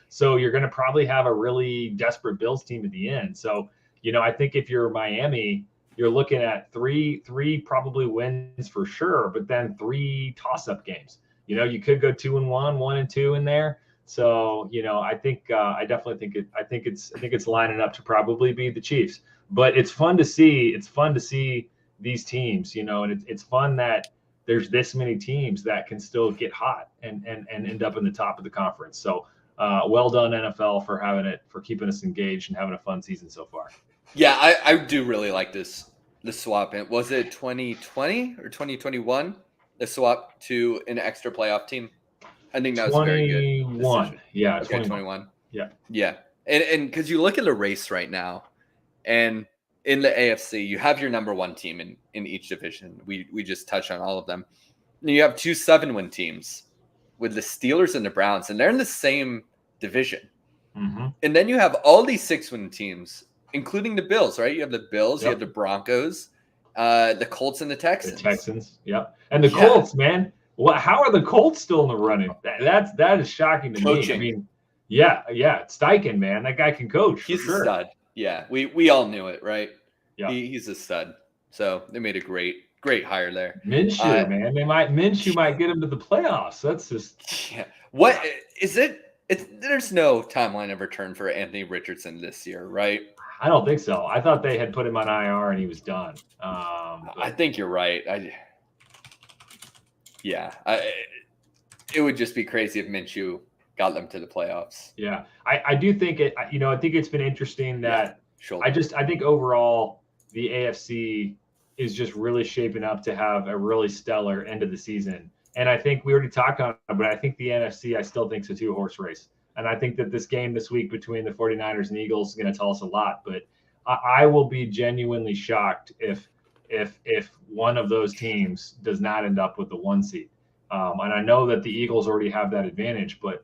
So you're going to probably have a really desperate Bills team at the end. So, I think if you're Miami, you're looking at three probably wins for sure, but then 3 toss-up games. You could go 2-1, 1-2 in there. So, I think I definitely think it's lining up to probably be the Chiefs. But it's fun to see. It's fun to see these teams, and it's fun that there's this many teams that can still get hot and end up in the top of the conference. So, well done NFL for keeping us engaged and having a fun season so far. Yeah, I do really like the swap. Was it 2020 or 2021? The swap to an extra playoff team. I think that was a very good 21. Yeah, okay, 21. Yeah. Yeah. And because you look at the race right now, and in the AFC, you have your number 1 team in each division. We just touched on all of them. And you have 2 7-win teams with the Steelers and the Browns, and they're in the same division. Mm-hmm. And then you have all these 6-win teams, including the Bills, right? You have the Bills, You have the Broncos, the Colts, and the Texans. The Texans, yep. And the Colts, man. How are the Colts still in the running? That is shocking to me. I mean, yeah, Steichen, man, that guy can coach. He's a stud. Yeah, we all knew it, right? Yeah, he's a stud. So they made a great hire there. Minshew, man, Minshew might get him to the playoffs. That's just What is it? There's no timeline of return for Anthony Richardson this year, right? I don't think so. I thought they had put him on IR and he was done. I think you're right. It would just be crazy if Minshew got them to the playoffs. Yeah, I do think it. I think it's been interesting that I think overall the AFC is just really shaping up to have a really stellar end of the season. And I think we already talked on it, but I think the NFC, I still think, is a 2-horse race. And I think that this game this week between the 49ers and Eagles is going to tell us a lot. But I will be genuinely shocked if one of those teams does not end up with the 1 seed. And I know that the Eagles already have that advantage, but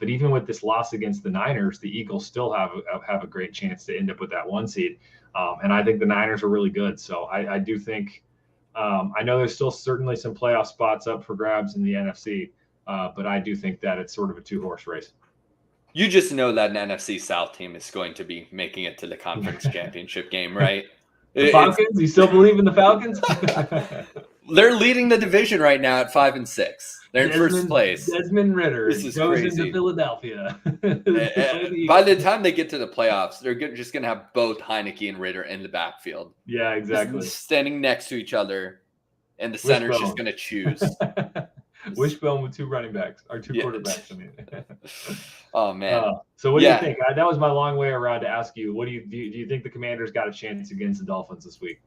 even with this loss against the Niners, the Eagles still have a great chance to end up with that 1 seed. And I think the Niners are really good. So I do think I know there's still certainly some playoff spots up for grabs in the NFC, but I do think that it's sort of a 2-horse race. You just know that an NFC South team is going to be making it to the conference championship game, right? The Falcons? You still believe in the Falcons? They're leading the division right now at 5-6. They're in first place. Desmond Ritter goes crazy. Into Philadelphia. By the time they get to the playoffs, they're just going to have both Heineke and Ritter in the backfield. Yeah, exactly. Just standing next to each other, and the center's just going to choose. Wishbone with 2 running backs or 2 quarterbacks. I mean. Oh man. So what do you think? That was my long way around to ask you. What do you think the Commanders got a chance against the Dolphins this week?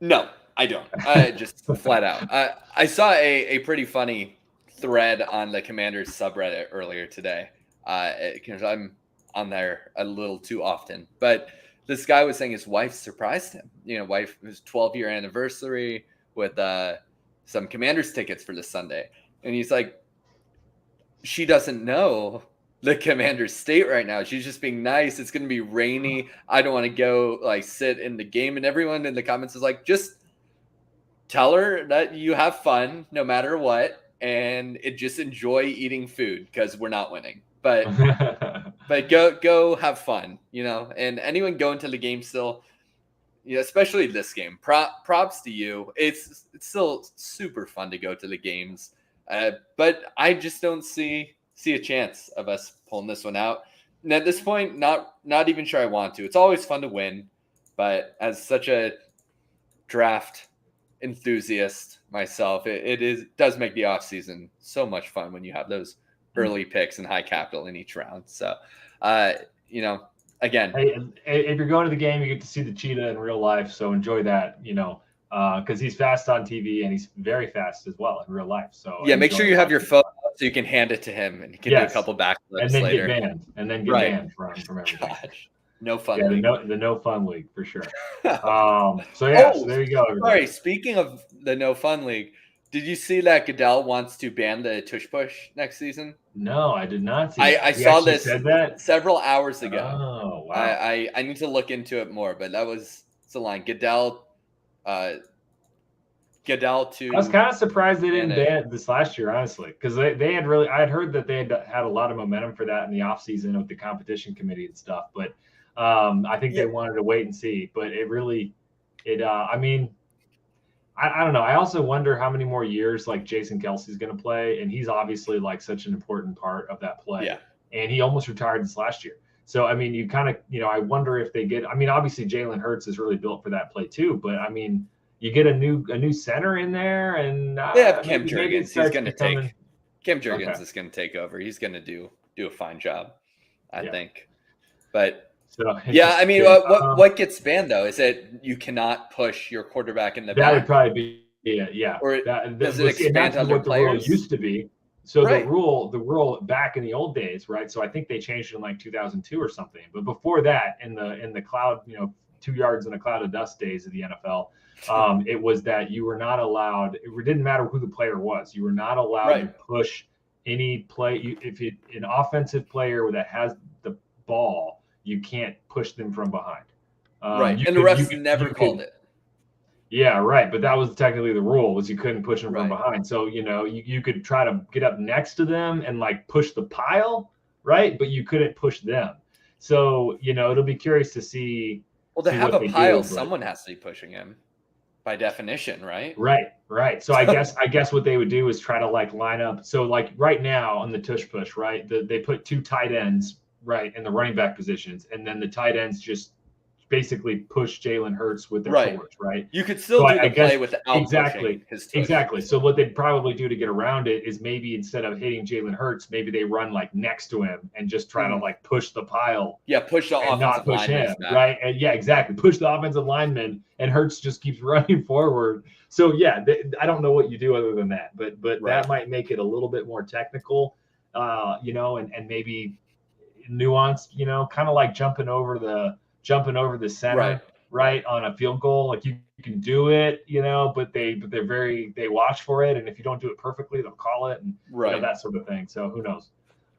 No, I don't. Just flat out. I saw a pretty funny thread on the Commanders subreddit earlier today. Because I'm on there a little too often, but this guy was saying his wife surprised him. Wife, his 12-year anniversary with some Commanders tickets for this Sunday. And he's like, she doesn't know the Commanders state right now. She's just being nice. It's going to be rainy. I don't want to go sit in the game. And everyone in the comments is like, just tell her that you have fun no matter what. And just enjoy eating food because we're not winning. But go have fun, and anyone going to the game still, especially this game, props to you. It's still super fun to go to the games. But I just don't see a chance of us pulling this one out. And at this point, not even sure I want to. It's always fun to win, but as such a draft enthusiast myself, it does make the offseason so much fun when you have those early picks and high capital in each round. So, again, hey, if you're going to the game, you get to see the cheetah in real life. So enjoy that, because he's fast on TV and he's very fast as well in real life. So yeah, make sure you have your phone so you can hand it to him and he can do a couple backflips and then later. Get banned from everything. Gosh, no fun. Yeah, the no fun league for sure. So there you go. Everybody. Sorry, speaking of the no fun league, did you see that Goodell wants to ban the tush push next season? No, I did not see. I saw this several hours ago. Oh wow! I need to look into it more, but it's the line Goodell. Goodell to. I was kind of surprised they didn't ban it this last year, honestly, because they had really. I had heard that they had a lot of momentum for that in the offseason with the competition committee and stuff, but I think they wanted to wait and see. But I mean, I don't know. I also wonder how many more years like Jason Kelsey's going to play, and he's obviously like such an important part of that play. Yeah. And he almost retired this last year. So I mean, you kind of I wonder if they get. I mean, obviously Jalen Hurts is really built for that play too, but I mean. You get a new center in there, and they have Cam Jurgens. He's going to take. Cam Jurgens is going to take over. He's going to do a fine job, I think. But yeah, I mean, what gets banned though is that you cannot push your quarterback in the back. That would probably be yeah. Or does it expand to other players? The rule used to be. So the rule back in the old days, right? So I think they changed it in like 2002 or something. But before that, in the cloud, 2 yards in a cloud of dust days of the NFL. It was that you were not allowed. It didn't matter who the player was. You were not allowed to push any play. If an offensive player that has the ball, you can't push them from behind. And the refs never called it. Yeah, right. But that was technically the rule: was you couldn't push them from behind. So you could try to get up next to them and like push the pile, right? But you couldn't push them. So it'll be curious to see. Well, to have a pile, someone has to be pushing him. By definition, right? Right. So I guess what they would do is try to like line up. So like right now on the tush push, right? They put 2 tight ends right in the running back positions, and then the tight ends just basically push Jalen Hurts with their shoulders, right? You could still do the play without pushing his tush. Exactly. So what they'd probably do to get around it is maybe instead of hitting Jalen Hurts, maybe they run like next to him and just try to like push the pile. Yeah, push the offensive not push him, right? And exactly. Push the offensive lineman, and Hurts just keeps running forward. So yeah, I don't know what you do other than that, but that might make it a little bit more technical, and maybe nuanced, kind of like jumping over the center, right, on a field goal. Like you can do it, but they watch for it, and if you don't do it perfectly, they'll call it, and that sort of thing. So who knows?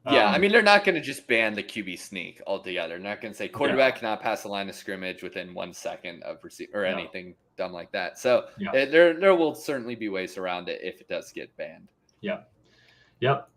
Yeah, I mean, they're not going to just ban the QB sneak altogether. They're not going to say quarterback cannot pass the line of scrimmage within 1 second of receive or anything dumb like that. So there will certainly be ways around it if it does get banned. Yeah. Yep.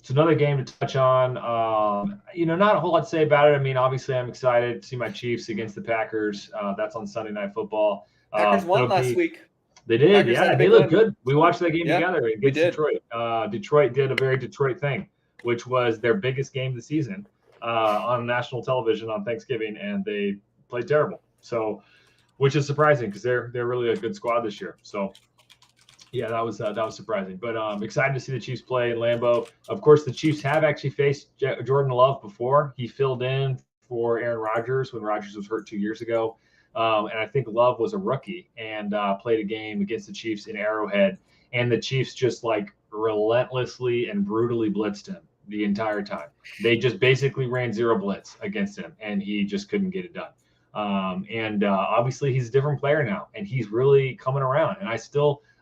It's another game to touch on. Not a whole lot to say about it. I mean, obviously, I'm excited to see my Chiefs against the Packers. That's on Sunday Night Football. Packers won last week. They did. Packers they looked good. We watched that game together against Detroit. Detroit did a very Detroit thing, which was their biggest game of the season on national television on Thanksgiving, and they played terrible. So, which is surprising because they're really a good squad this year. So. Yeah, that was surprising, but excited to see the Chiefs play in Lambeau. Of course, the Chiefs have actually faced Jordan Love before. He filled in for Aaron Rodgers when Rodgers was hurt 2 years ago, and I think Love was a rookie and played a game against the Chiefs in Arrowhead, and the Chiefs just like relentlessly and brutally blitzed him the entire time. They just basically ran zero blitz against him, and he just couldn't get it done. Obviously, he's a different player now, and he's really coming around. And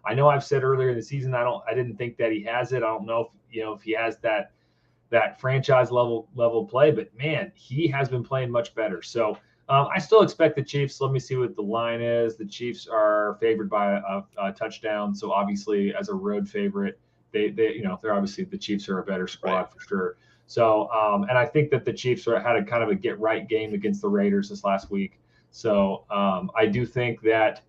I know I've said earlier in the season I didn't think that he has it. I don't know if he has that franchise level play, but man, he has been playing much better. So I still expect the Chiefs. Let me see what the line is. The Chiefs are favored by a touchdown. So obviously, as a road favorite, they're obviously the Chiefs are a better squad for sure. So and I think that the Chiefs had a kind of a get right game against the Raiders this last week. So I do think that.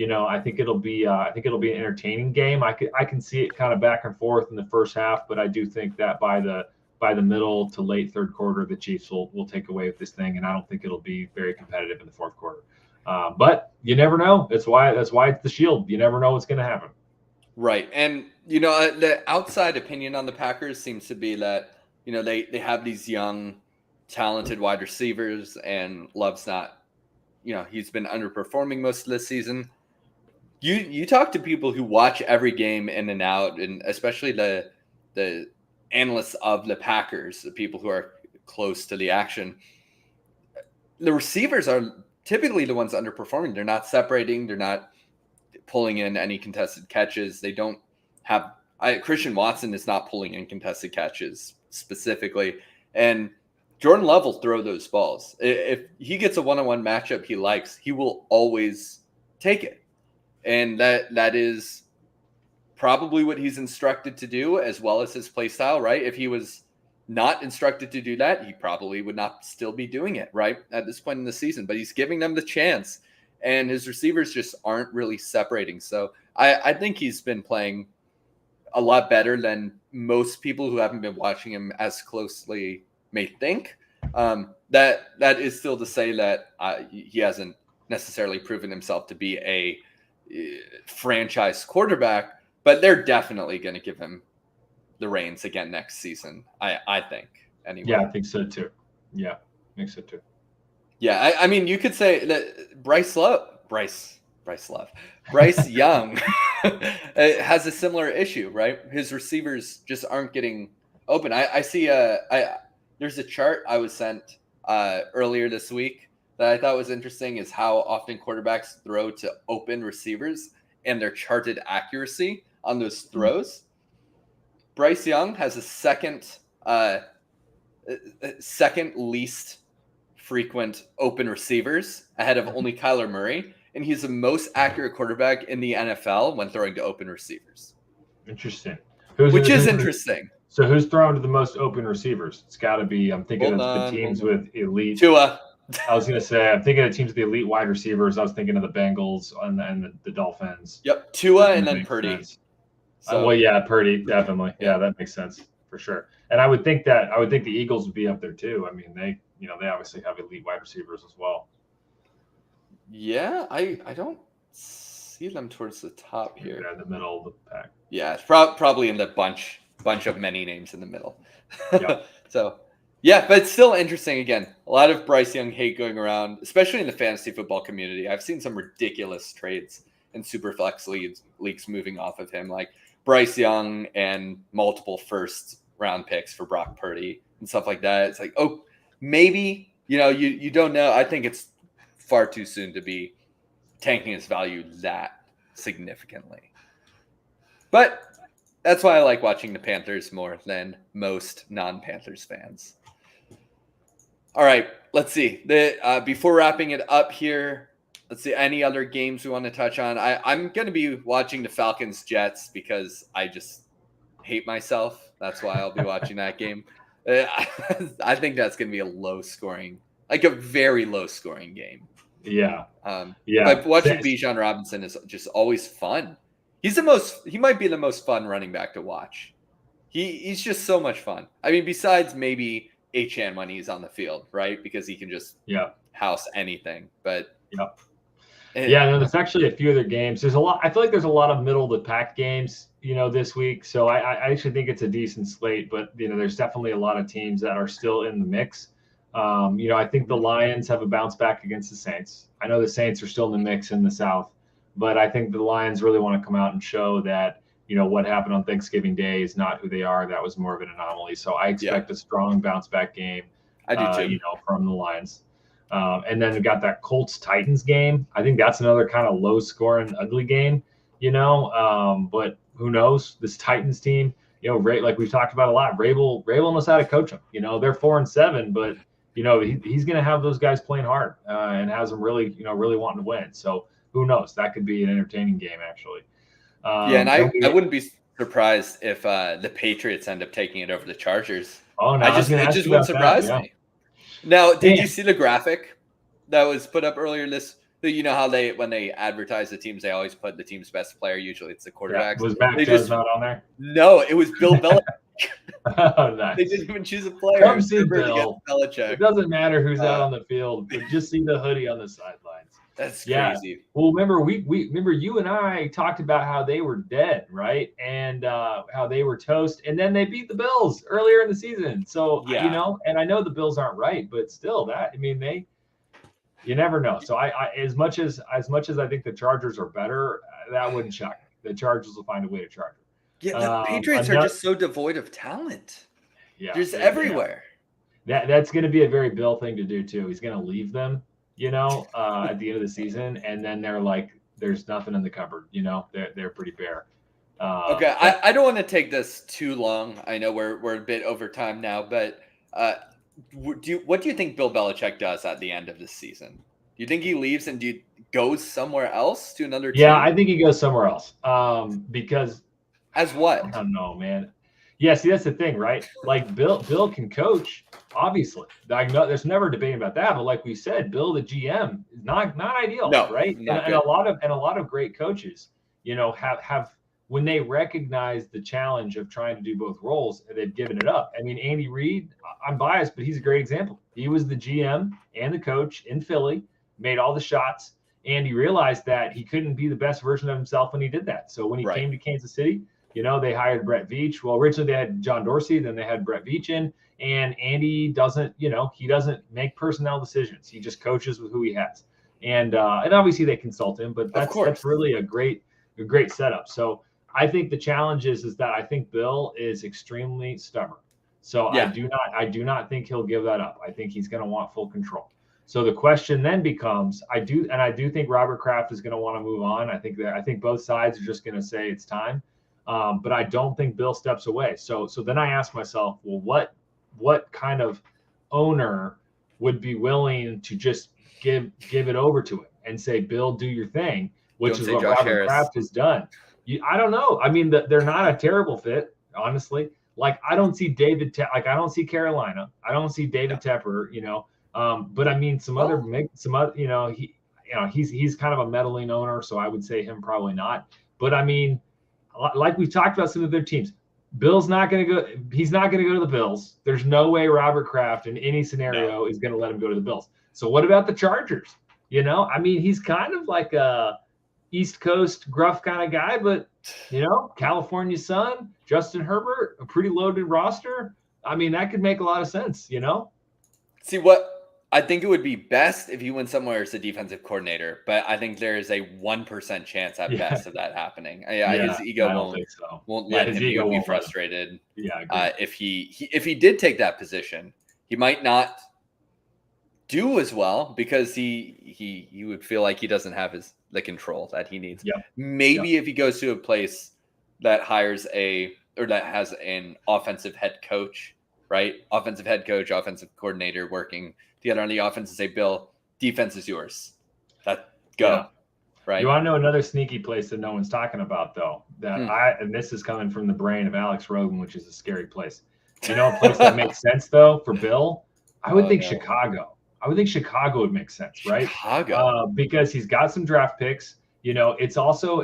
I think it'll be an entertaining game. I can see it kind of back and forth in the first half, but I do think that by the middle to late third quarter, the Chiefs will take away with this thing, and I don't think it'll be very competitive in the fourth quarter. But you never know. That's why it's the Shield. You never know what's going to happen. Right. And, the outside opinion on the Packers seems to be that, they have these young, talented wide receivers, and Love's not, he's been underperforming most of this season. You talk to people who watch every game in and out, and especially the analysts of the Packers, the people who are close to the action. The receivers are typically the ones underperforming. They're not separating. They're not pulling in any contested catches. They don't have Christian Watson is not pulling in contested catches specifically. And Jordan Love will throw those balls. If he gets a one-on-one matchup he likes, he will always take it. And that is probably what he's instructed to do, as well as his play style, right? If he was not instructed to do that, he probably would not still be doing it, right, at this point in the season. But he's giving them the chance, and his receivers just aren't really separating. So I think he's been playing a lot better than most people who haven't been watching him as closely may think. That is still to say that he hasn't necessarily proven himself to be a franchise quarterback, but they're definitely going to give him the reins again next season. I think anyway. Yeah, I think so too. Yeah, I think so too. Yeah, I mean, you could say that Bryce Young has a similar issue, right? His receivers just aren't getting open. I see there's a chart I was sent earlier this week that I thought was interesting, is how often quarterbacks throw to open receivers and their charted accuracy on those throws. Bryce Young has a second least frequent open receivers, ahead of only Kyler Murray, and he's the most accurate quarterback in the NFL when throwing to open receivers. Interesting. Which is interesting. So who's throwing to the most open receivers? It's got to be, I'm thinking of the teams with elite. Tua. I was going to say, I'm thinking of teams with the elite wide receivers. I was thinking of the Bengals and the Dolphins. Yep, Tua and then Purdy. Well, yeah, Purdy, definitely. Yeah, that makes sense for sure. And I would think the Eagles would be up there too. I mean, they obviously have elite wide receivers as well. Yeah, I don't see them towards the top here. Yeah, in the middle of the pack. Yeah, it's probably in the bunch of many names in the middle. Yep. So, yeah, but it's still interesting. Again, a lot of Bryce Young hate going around, especially in the fantasy football community. I've seen some ridiculous trades in Superflex leagues moving off of him, like Bryce Young and multiple first-round picks for Brock Purdy and stuff like that. It's like, oh, maybe, you don't know. I think it's far too soon to be tanking his value that significantly. But that's why I like watching the Panthers more than most non-Panthers fans. All right, let's see. Before wrapping it up here, let's see any other games we want to touch on. I'm going to be watching the Falcons-Jets because I just hate myself. That's why I'll be watching that game. I think that's going to be a very low-scoring game. Yeah. But watching Bijan Robinson is just always fun. He might be the most fun running back to watch. He's just so much fun. I mean, besides maybe Achane when he's on the field, right? Because he can just house anything. But there's actually a few other games. There's a lot. I feel like there's a lot of middle of the pack games, this week. So I actually think it's a decent slate. But there's definitely a lot of teams that are still in the mix. I think the Lions have a bounce back against the Saints. I know the Saints are still in the mix in the South, but I think the Lions really want to come out and show that, what happened on Thanksgiving Day is not who they are. That was more of an anomaly. So I expect a strong bounce back game. I do too. From the Lions. And then we got that Colts-Titans game. I think that's another kind of low scoring, ugly game, but who knows? This Titans team, like we've talked about a lot, Rabel knows how to coach them. They're 4-7, but he's going to have those guys playing hard and has them really, really wanting to win. So who knows? That could be an entertaining game, actually. And I wouldn't be surprised if the Patriots end up taking it over the Chargers. Oh no, it just wouldn't surprise me. Now, did you see the graphic that was put up earlier this You know how when they advertise the teams, they always put the team's best player. Usually it's the Yeah. quarterbacks. Was Mac They Jones just not on there? no, it was Bill Belichick. Oh, They nice. didn't even choose a player. Come It was see Herbert against Bill. Belichick. It doesn't matter who's out on the field, but just see the hoodie on the sidelines. That's Yeah. crazy. Well, remember we remember you and I talked about how they were dead, right? And how they were toast, and then they beat the Bills earlier in the season. So Yeah. you know, and I know the Bills aren't right, but still, you never know. So I as much as I think the Chargers are better, that wouldn't shock me. The Chargers will find a way to charge them. Yeah, the Patriots are just so devoid of talent. Yeah, just everywhere. That's going to be a very Bill thing to do too. He's going to leave them, you know, at the end of the season, and then they're like, "There's nothing in the cupboard," you know. They're pretty bare. Okay, I don't want to take this too long. I know we're a bit over time now, but what do you think Bill Belichick does at the end of this season? Do you think he leaves and goes somewhere else to another team? Yeah, I think he goes somewhere else. Because as what? I don't know, man. Yeah, see, that's the thing, right? Like Bill can coach, obviously. I know there's never debate about that, but like we said, Bill the GM is not ideal, No, right? not And a lot of great coaches, you know, have when they recognize the challenge of trying to do both roles, they've given it up. I mean, Andy Reid, I'm biased, but he's a great example. He was the GM and the coach in Philly, made all the shots, and he realized that he couldn't be the best version of himself when he did that. So when he came to Kansas City, you know, they hired Brett Veach. Well, originally they had John Dorsey, then they had Brett Veach in, and Andy doesn't, you know, he doesn't make personnel decisions. He just coaches with who he has. And obviously they consult him, but that's really a great setup. So I think the challenge is that I think Bill is extremely stubborn. So I do not think he'll give that up. I think he's going to want full control. So the question then becomes, I do think Robert Kraft is going to want to move on. I think both sides are just going to say it's time. But I don't think Bill steps away. So then I ask myself, well, what kind of owner would be willing to just give it over to him and say, Bill, do your thing, which is what Robert Kraft has done. I don't know. I mean, they're not a terrible fit, honestly. Like I don't see I don't see Carolina. I don't see David Tepper, you know. But I mean, some other, you know, he's kind of a meddling owner, so I would say him probably not. But I mean, like we talked about some of their teams, Bill's not going to go. He's not going to go to the Bills. There's no way Robert Kraft in any scenario is going to let him go to the Bills. So what about the Chargers? You know, I mean, he's kind of like a East Coast gruff kind of guy, but you know, California son, Justin Herbert, a pretty loaded roster. I mean, that could make a lot of sense. You know. See what. I think it would be best if he went somewhere as a defensive coordinator, but I think there is a 1% chance at best of that happening. His ego won't let him. He would be frustrated. If he did take that position, he might not do as well because he would feel like he doesn't have the control that he needs. Maybe if he goes to a place that hires that has an offensive head coach, right? Offensive head coach, offensive coordinator working together on the offense and say, Bill, defense is yours. Right. You want to know another sneaky place that no one's talking about though, and this is coming from the brain of Alex Rogan, which is a scary place. You know, a place that makes sense though for Bill, I would think Chicago. I would think Chicago would make sense, right? Because he's got some draft picks. You know, it's also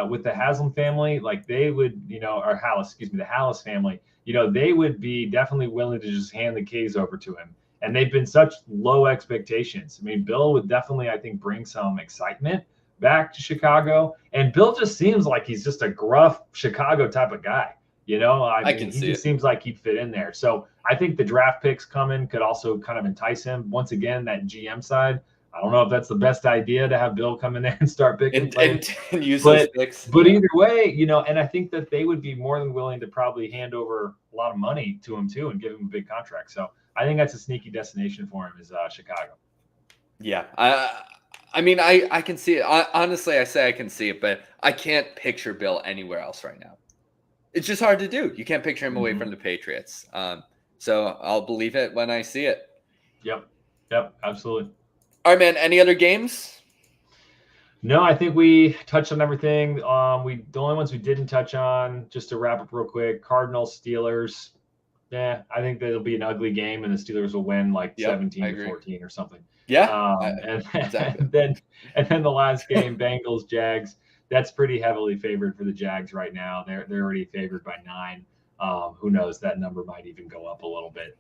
with the Haslam family, like they would, you know, or the Hallis family, you know, they would be definitely willing to just hand the keys over to him. And they've been such low expectations. I mean, Bill would definitely, I think, bring some excitement back to Chicago. And Bill just seems like he's just a gruff Chicago type of guy. You know, I mean, he just seems like he'd fit in there. So I think the draft picks coming could also kind of entice him. Once again, that GM side, I don't know if that's the best idea to have Bill come in there and start picking and use those picks. But either way, you know, and I think that they would be more than willing to probably hand over a lot of money to him too and give him a big contract. So I think that's a sneaky destination for him is Chicago. Yeah. I mean, I can see it. Honestly, I say I can see it, but I can't picture Bill anywhere else right now. It's just hard to do. You can't picture him away from the Patriots. So I'll believe it when I see it. Yep, absolutely. All right, man. Any other games? No, I think we touched on everything. The only ones we didn't touch on, just to wrap up real quick, Cardinals, Steelers. Yeah, I think that it'll be an ugly game, and the Steelers will win like Yep, I 17-14 or something. Yeah, And exactly. then the last game, Bengals Jags. That's pretty heavily favored for the Jags right now. They're already favored by 9. Who knows? That number might even go up a little bit.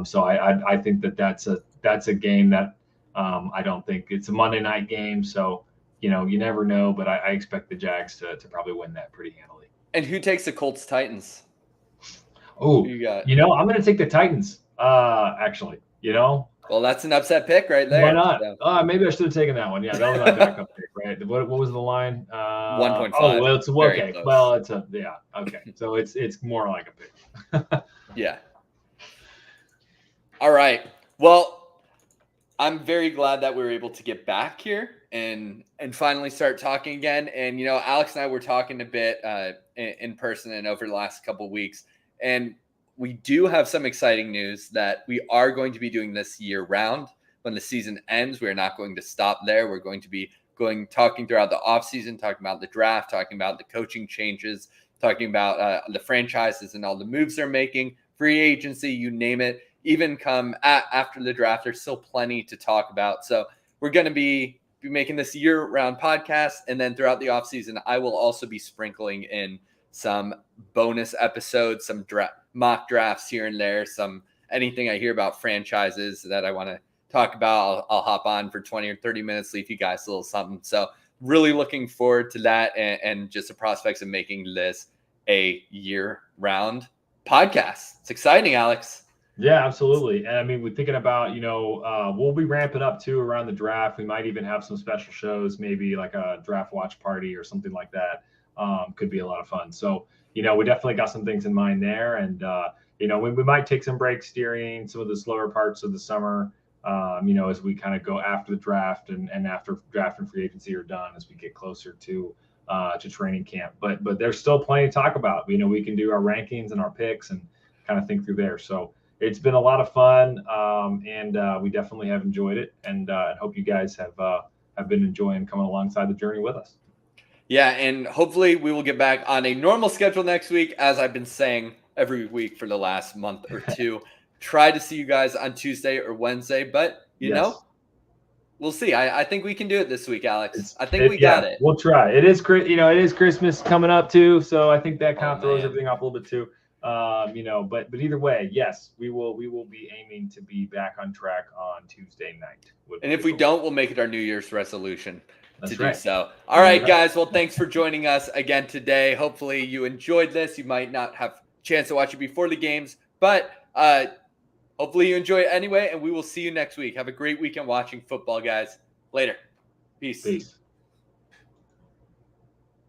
So I think that's a game that I don't think it's a Monday night game. So you never know, but I expect the Jags to probably win that pretty handily. And who takes the Colts Titans? Oh, You got. I'm going to take the Titans. Actually, Well, that's an upset pick right there. why not? So. Maybe I should have taken that one. Yeah, that was my backup pick, right? What was the line? 1.5. Oh, well, it's Very okay. close. Well, it's okay. So it's more like a pick. Yeah. All right. Well, I'm very glad that we were able to get back here and finally start talking again. And Alex and I were talking a bit in person and over the last couple of weeks, and we do have some exciting news that we are going to be doing this year round. When the season ends, we're not going to stop there. We're going to be talking throughout the offseason, talking about the draft, talking about the coaching changes, talking about the franchises and all the moves they're making, free agency, you name it. Even come after the draft, there's still plenty to talk about. So we're going to be making this year-round podcast, and then throughout the offseason, I will also be sprinkling in some bonus episodes, some mock drafts here and there, anything I hear about franchises that I want to talk about. I'll hop on for 20 or 30 minutes, leave you guys a little something. So really looking forward to that and just the prospects of making this a year-round podcast. It's exciting, Alex. Yeah, absolutely. And I mean, we're thinking about, we'll be ramping up too around the draft. We might even have some special shows, maybe like a draft watch party or something like that. Could be a lot of fun. So, we definitely got some things in mind there. And, we might take some breaks during some of the slower parts of the summer, as we kind of go after the draft and after draft and free agency are done, as we get closer to training camp. But there's still plenty to talk about. We can do our rankings and our picks and kind of think through there. So, it's been a lot of fun, and we definitely have enjoyed it, and hope you guys have been enjoying coming alongside the journey with us. Yeah, and hopefully we will get back on a normal schedule next week, as I've been saying every week for the last month or two. Try to see you guys on Tuesday or Wednesday, but we'll see. I think we can do it this week, Alex. I think we got it. We'll try. It is Christmas coming up too, so I think that kind of throws everything off a little bit too. But either way, yes, we will be aiming to be back on track on Tuesday night. And if we don't, we'll make it our New Year's resolution to do so. All right, guys. Well, thanks for joining us again today. Hopefully you enjoyed this. You might not have a chance to watch it before the games, but hopefully you enjoy it anyway, and we will see you next week. Have a great weekend watching football, guys. Later. Peace.